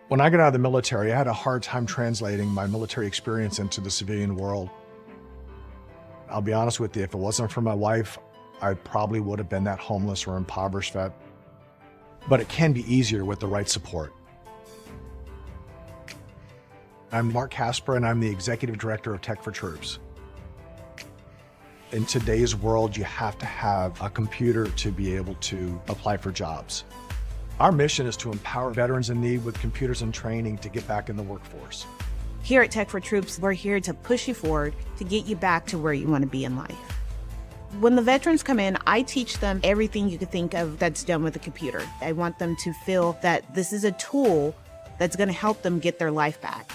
When I got out of the military, I had a hard time translating my military experience into the civilian world. I'll be honest with you, if it wasn't for my wife, I probably would have been that homeless or impoverished vet. But it can be easier with the right support. I'm Mark Casper, and I'm the Executive Director of Tech4Troops. In today's world, you have to have a computer to be able to apply for jobs. Our mission is to empower veterans in need with computers and training to get back in the workforce. Here at Tech4Troops, we're here to push you forward to get you back to where you want to be in life. When the veterans come in, I teach them everything you could think of that's done with a computer. I want them to feel that this is a tool that's going to help them get their life back.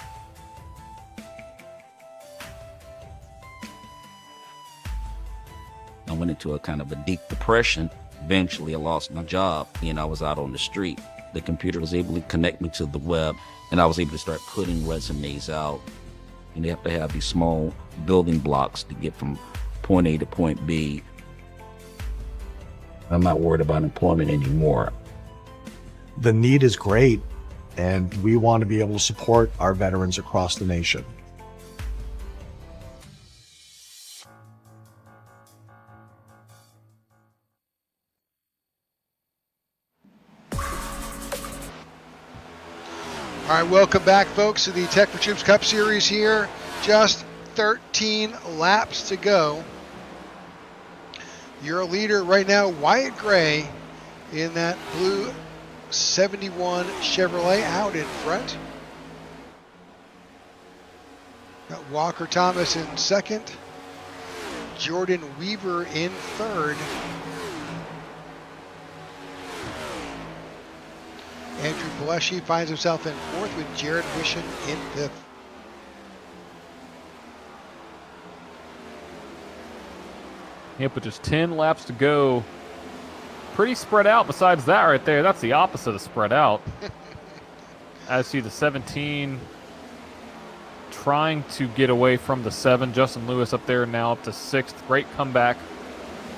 I went into a kind of a deep depression. Eventually, I lost my job and I was out on the street. The computer was able to connect me to the web, and I was able to start putting resumes out. And you have to have these small building blocks to get from point A to point B. I'm not worried about employment anymore. The need is great, and we want to be able to support our veterans across the nation. All right, welcome back, folks, to the Tech4Troops Cup Series here. Just 13 laps to go. Your leader right now, Wyatt Gray, in that blue 71 Chevrolet out in front. Got Walker Thomas in second. Jordan Weaver in third. Andrew Baleshi finds himself in fourth with Jared Wishon in fifth. Yep, with just 10 laps to go. Pretty spread out besides that right there. That's the opposite of spread out. As see the 17 trying to get away from the 7. Justin Lewis up there now up to 6th. Great comeback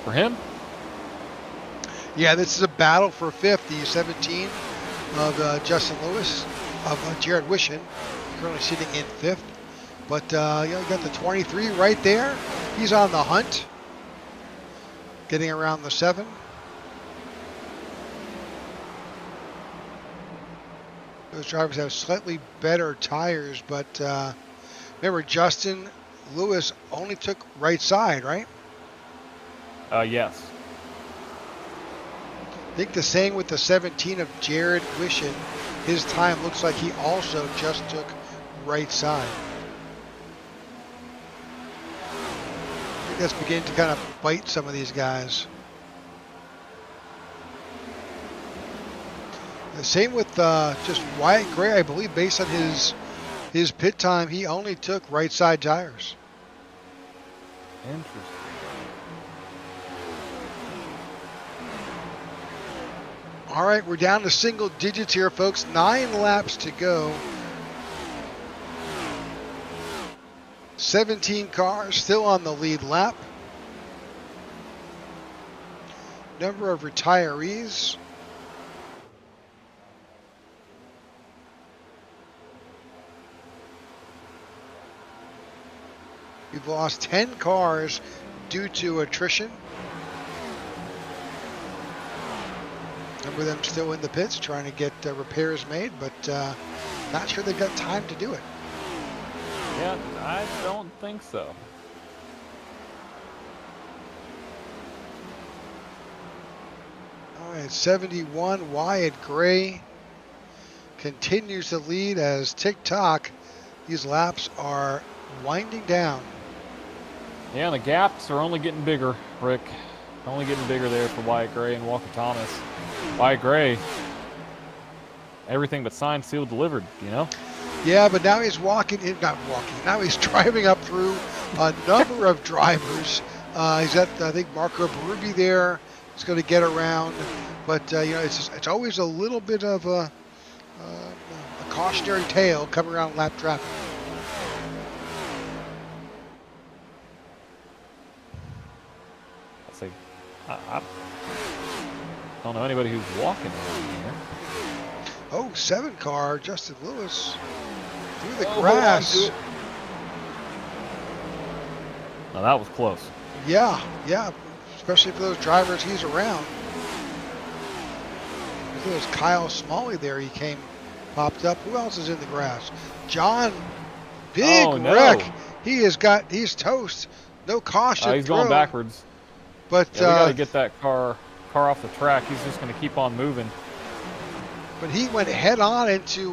for him. Yeah, this is a battle for fifth. The 17 of Justin Lewis, of Jared Wishon, currently sitting in fifth. But you got the 23 right there. He's on the hunt, getting around the 7. Those drivers have slightly better tires, but remember, Justin Lewis only took right side, right? Yes. I think the same with the 17 of Jared Wishon. His time looks like he also just took right side. I think that's beginning to kind of bite some of these guys. The same with just Wyatt Gray, I believe, based on his His pit time, he only took right side tires. Interesting. All right, we're down to single digits here, folks. 9 laps to go. 17 cars still on the lead lap. Number of retirees. We've lost 10 cars due to attrition. Number of them still in the pits trying to get repairs made, but not sure they've got time to do it. Yeah, I don't think so. All right, 71, Wyatt Gray continues to lead as TikTok. These laps are winding down. Yeah, the gaps are only getting bigger, Rick. Only getting bigger there for Wyatt Gray and Walker Thomas. Wyatt Gray, everything but signed, sealed, delivered, you know? Yeah, but now he's not walking. Now he's driving up through a number of drivers. He's got, I think, Marco Berube there. He's going to get around. But, you know, it's always a little bit of a cautionary tale coming around lap traffic. I'd say, I don't know anybody who's walking around here. Oh, 7 car, Justin Lewis through the grass. Now that was close. Yeah, especially for those drivers he's around. There's Kyle Smalley there. He popped up. Who else is in the grass? John, big wreck. He's toast. No caution. He's going backwards. But yeah, we got to get that car off the track. He's just going to keep on moving. But he went head on into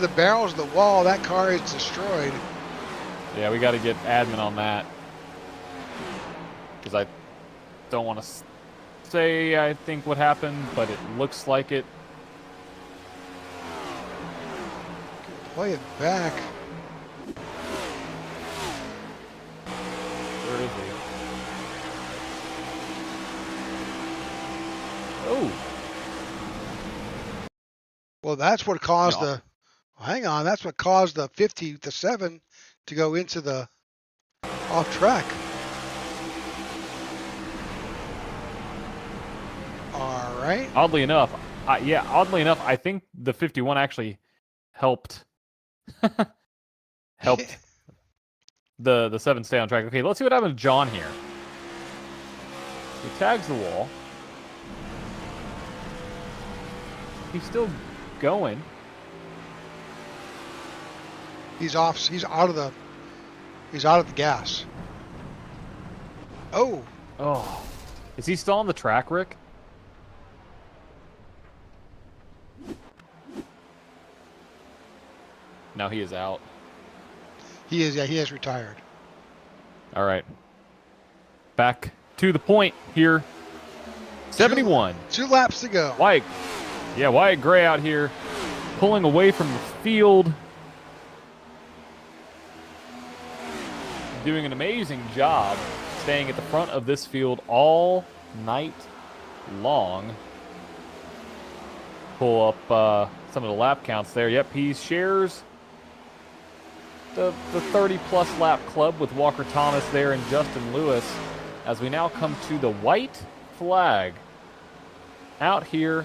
the barrels of the wall. That car is destroyed. Yeah, we got to get admin on that. Because I don't want to say I think what happened, but it looks like it. Play it back. Where is he? Oh. Well, that's what caused hang on, that's what caused the 50-7 to go into the off track. All right. Oddly enough, I think the 51 actually helped the 7 stay on track. Okay, let's see what happens to John here. He tags the wall. He's still going. He's off. He's out of the gas. Oh. Oh. Is he still on the track, Rick? No, he is out. He is. Yeah, he has retired. All right. Back to the point here. 71. 2 laps to go. Wyatt Gray out here pulling away from the field. Doing an amazing job staying at the front of this field all night long. Pull up some of the lap counts there. Yep, he shares the 30-plus lap club with Walker Thomas there and Justin Lewis as we now come to the white flag out here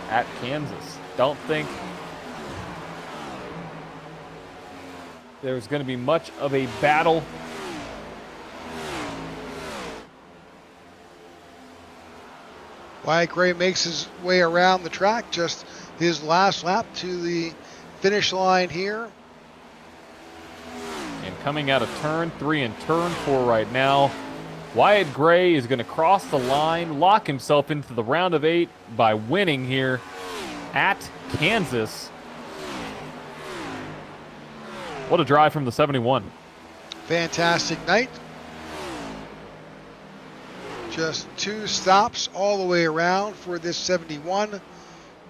at Kansas. Don't think there's going to be much of a battle. Wyatt Gray makes his way around the track, just his last lap to the finish line here. And coming out of turn 3 and turn 4 right now, Wyatt Gray is going to cross the line, lock himself into the round of 8 by winning here at Kansas. What a drive from the 71. Fantastic night. Just 2 stops all the way around for this 71.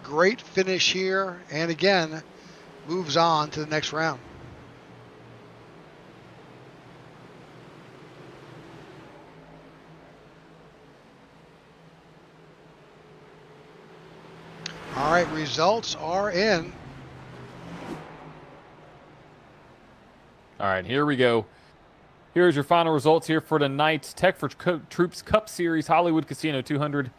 Great finish here. And again, moves on to the next round. All right, results are in. All right, here we go. Here's your final results here for tonight's Tech4Troops Cup Series Hollywood Casino 200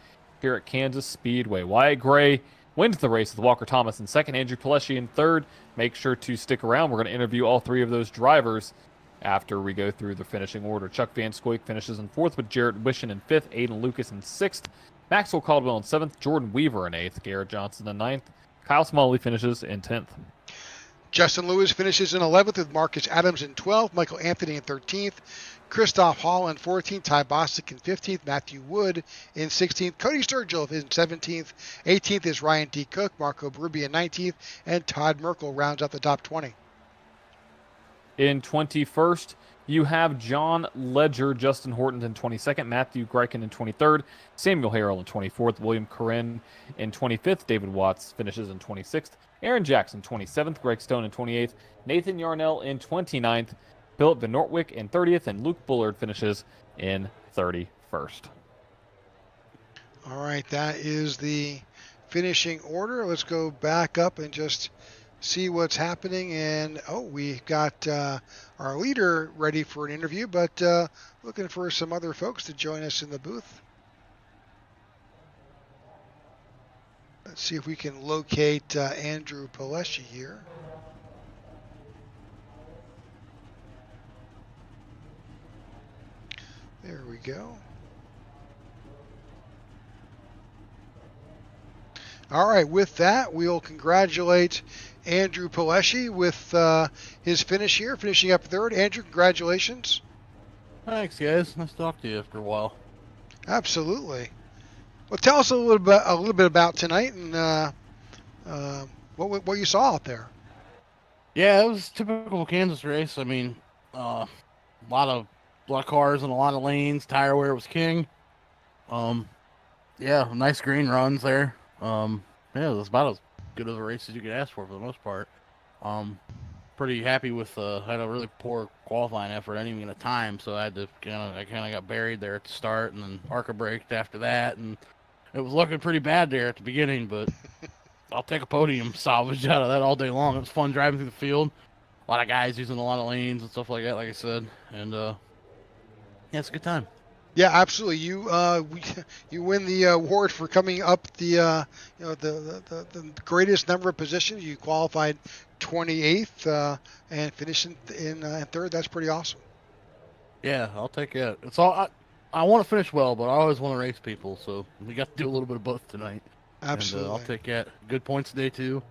here at Kansas Speedway. Wyatt Gray wins the race with Walker Thomas in second, Andrew Pileshi in third. Make sure to stick around. We're going to interview all three of those drivers after we go through the finishing order. Chuck Van Scoik finishes in fourth with Jarrett Wishon in fifth, Aiden Lucas in sixth, Maxwell Caldwell in seventh, Jordan Weaver in eighth, Garrett Johnson in ninth, Kyle Smalley finishes in 10th. Justin Lewis finishes in 11th with Marcus Adams in 12th, Michael Anthony in 13th, Christoph Hall in 14th, Ty Bostic in 15th, Matthew Wood in 16th, Cody Sturgill in 17th, 18th is Ryan D. Cook, Marco Berube in 19th, and Todd Merkel rounds out the top 20. In 21st, you have John Ledger, Justin Horton in 22nd, Matthew Greichen in 23rd, Samuel Harrell in 24th, William Corinne in 25th, David Watts finishes in 26th, Aaron Jackson 27th, Greg Stone in 28th, Nathan Yarnell in 29th, Philip Van Nortwick in 30th, and Luke Bullard finishes in 31st. All right, that is the finishing order. Let's go back up and just see what's happening. And we've got our leader ready for an interview, but looking for some other folks to join us in the booth. Let's see if we can locate Andrew Pileshi here. There we go. All right, with that, we'll congratulate Andrew Pileshi with his finish here, finishing up third. Andrew, congratulations. Thanks, guys. Nice to talk to you after a while. Absolutely. Well, tell us a little bit about tonight and what you saw out there. Yeah, it was a typical Kansas race. I mean, a lot of cars and a lot of lanes. Tire wear was king. Yeah, nice green runs there. Yeah, it was about as good of a race as you could ask for the most part. Pretty happy with had a really poor qualifying effort. I didn't even get a time, so I kind of got buried there at the start, and then ARCA braked after that, and it was looking pretty bad there at the beginning. But I'll take a podium salvage out of that all day long. It was fun driving through the field. A lot of guys using a lot of lanes and stuff like that, like I said, and yeah, it's a good time. Yeah, absolutely. You win the award for coming up the greatest number of positions. You qualified 28th and finished in third. That's pretty awesome. Yeah, I'll take it. It's all I want to finish well, but I always want to race people, so we got to do a little bit of both tonight. Absolutely. And, I'll take that. Good points today too.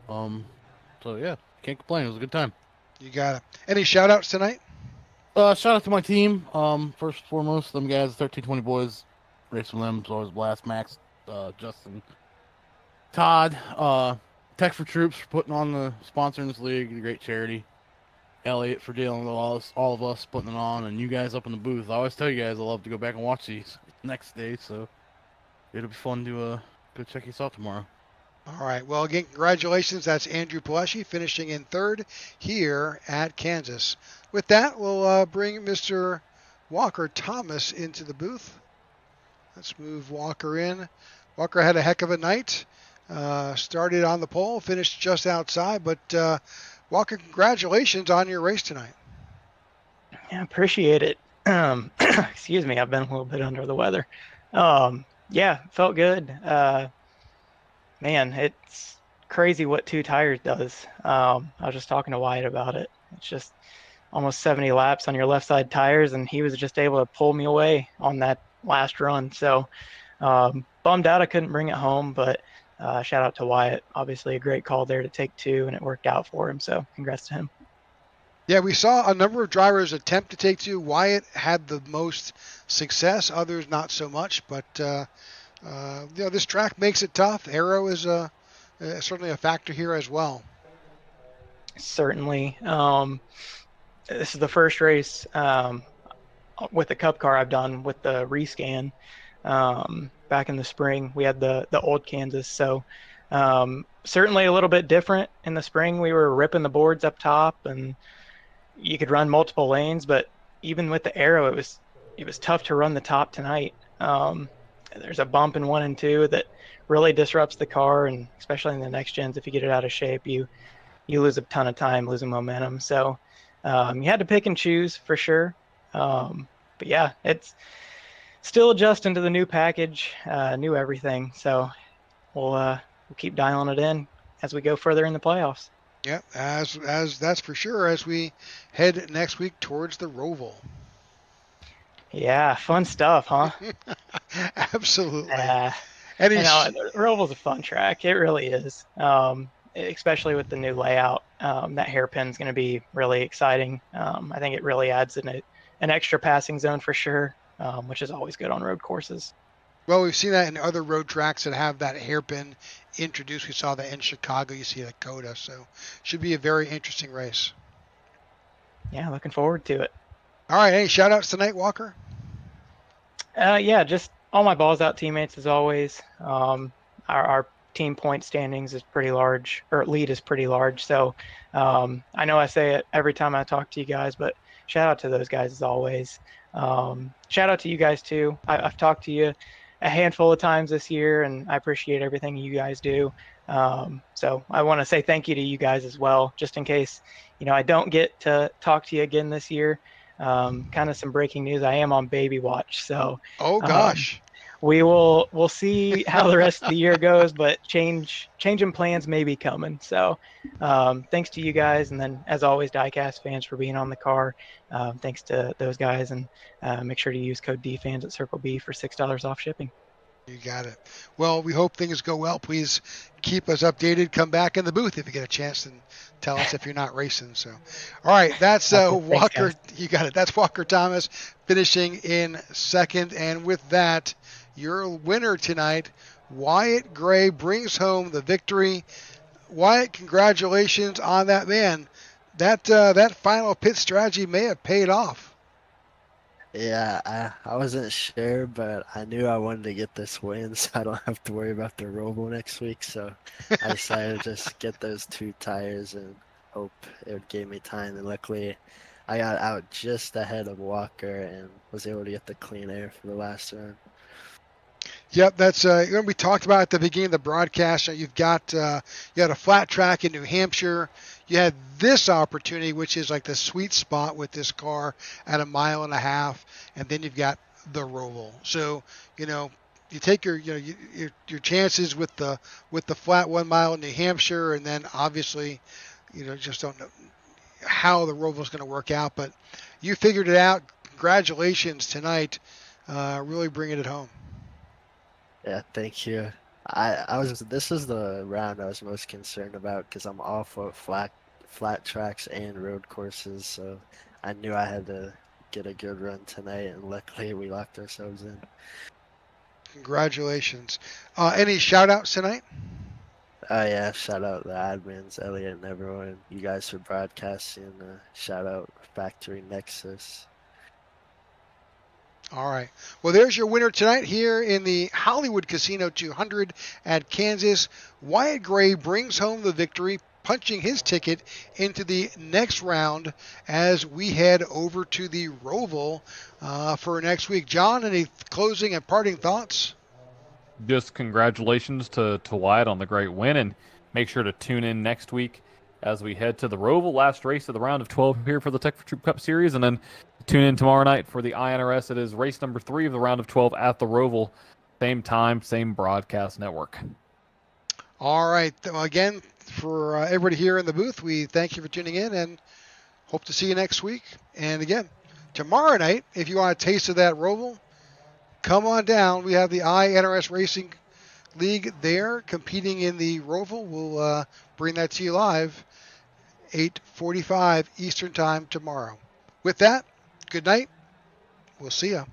So yeah, can't complain. It was a good time. You got it. Any shout outs tonight? Shout out to my team. First and foremost, them guys, 1320 boys. Racing with them is always a blast. Max, Justin, Todd, Tech4Troops for putting on the sponsoring this league. A great charity. Elliot for dealing with all of us putting it on, and you guys up in the booth. I always tell you guys I love to go back and watch these next day, so it'll be fun to go check these out tomorrow. All right. Well, again, congratulations. That's Andrew Pileshi finishing in third here at Kansas. With that, we'll bring Mr. Walker Thomas into the booth. Let's move Walker in. Walker had a heck of a night. Started on the pole, finished just outside. But, Walker, congratulations on your race tonight. Yeah, appreciate it. Excuse me, I've been a little bit under the weather. Yeah, felt good. Man, it's crazy what 2 tires does. I was just talking to Wyatt about it. It's just almost 70 laps on your left side tires, and he was just able to pull me away on that last run. So bummed out I couldn't bring it home, but shout out to Wyatt. Obviously a great call there to take 2, and it worked out for him. So congrats to him. Yeah, we saw a number of drivers attempt to take 2. Wyatt had the most success, others not so much, but this track makes it tough. Aero is certainly a factor here as well. Certainly. This is the first race with the Cup car I've done with the rescan. Back in the spring, we had the old Kansas, so certainly a little bit different. In the spring, we were ripping the boards up top, and you could run multiple lanes. But even with the aero, it was tough to run the top tonight. There's a bump in 1 and 2 that really disrupts the car, and especially in the next gens, if you get it out of shape, you lose a ton of time, losing momentum. So you had to pick and choose for sure. But yeah, it's still adjusting to the new package, new everything. So we'll keep dialing it in as we go further in the playoffs. Yep, as that's for sure as we head next week towards the Roval. Yeah, fun stuff, huh? Absolutely. You know, Roval's a fun track. It really is. Especially with the new layout. That hairpin's going to be really exciting. I think it really adds an extra passing zone for sure, which is always good on road courses. Well, we've seen that in other road tracks that have that hairpin introduced. We saw that in Chicago. You see that Coda. So should be a very interesting race. Yeah, looking forward to it. All right. Any shout outs tonight, Walker? Yeah, just all my balls out teammates as always. Our team point standings is pretty large, or lead is pretty large. So I know I say it every time I talk to you guys, but shout out to those guys as always. Shout out to you guys too. I've talked to you a handful of times this year, and I appreciate everything you guys do. So I want to say thank you to you guys as well, just in case, I don't get to talk to you again this year. Kind of some breaking news. I am on baby watch. So, oh gosh, we'll see how the rest of the year goes, but changing plans may be coming. So, thanks to you guys. And then as always, Diecast fans for being on the car. Thanks to those guys, and make sure to use code DFans at Circle B for $6 off shipping. You got it. Well, we hope things go well. Please keep us updated. Come back in the booth if you get a chance and tell us if you're not racing. So, all right, that's Walker. Thanks, you got it. That's Walker Thomas finishing in second. And with that, your winner tonight, Wyatt Gray, brings home the victory. Wyatt, congratulations on that, man. That final pit strategy may have paid off. Yeah, I wasn't sure, but I knew I wanted to get this win, so I don't have to worry about the Roval next week. So I decided to just get those 2 tires and hope it would give me time. And luckily, I got out just ahead of Walker and was able to get the clean air for the last run. Yep, that's we talked about at the beginning of the broadcast. You've got you had a flat track in New Hampshire. You had this opportunity, which is like the sweet spot with this car at 1.5 miles, and then you've got the Roval. So you take your chances with the flat 1 mile in New Hampshire, and then obviously just don't know how the Roval is going to work out. But you figured it out. Congratulations tonight, really bringing it home. Yeah, thank you. This is the round I was most concerned about because I'm off of flat tracks and road courses, so I knew I had to get a good run tonight, and luckily we locked ourselves in. Congratulations. Any shout outs tonight? Yeah, shout out the admins, Elliot and everyone, you guys for broadcasting. Shout out Factory Nexus. All right. Well, there's your winner tonight here in the Hollywood Casino 200 at Kansas. Wyatt Gray brings home the victory, punching his ticket into the next round as we head over to the Roval for next week. John, any closing and parting thoughts? Just congratulations to Wyatt on the great win, and make sure to tune in next week as we head to the Roval, last race of the round of 12 here for the Tech4Troops Cup Series, and then tune in tomorrow night for the INRS. It is race number 3 of the round of 12 at the Roval. Same time, same broadcast network. All right. Well, again, for everybody here in the booth, we thank you for tuning in and hope to see you next week. And again, tomorrow night, if you want a taste of that Roval, come on down. We have the INRS Racing League there competing in the Roval. We'll bring that to you live 8:45 Eastern Time tomorrow. With that, good night. We'll see ya.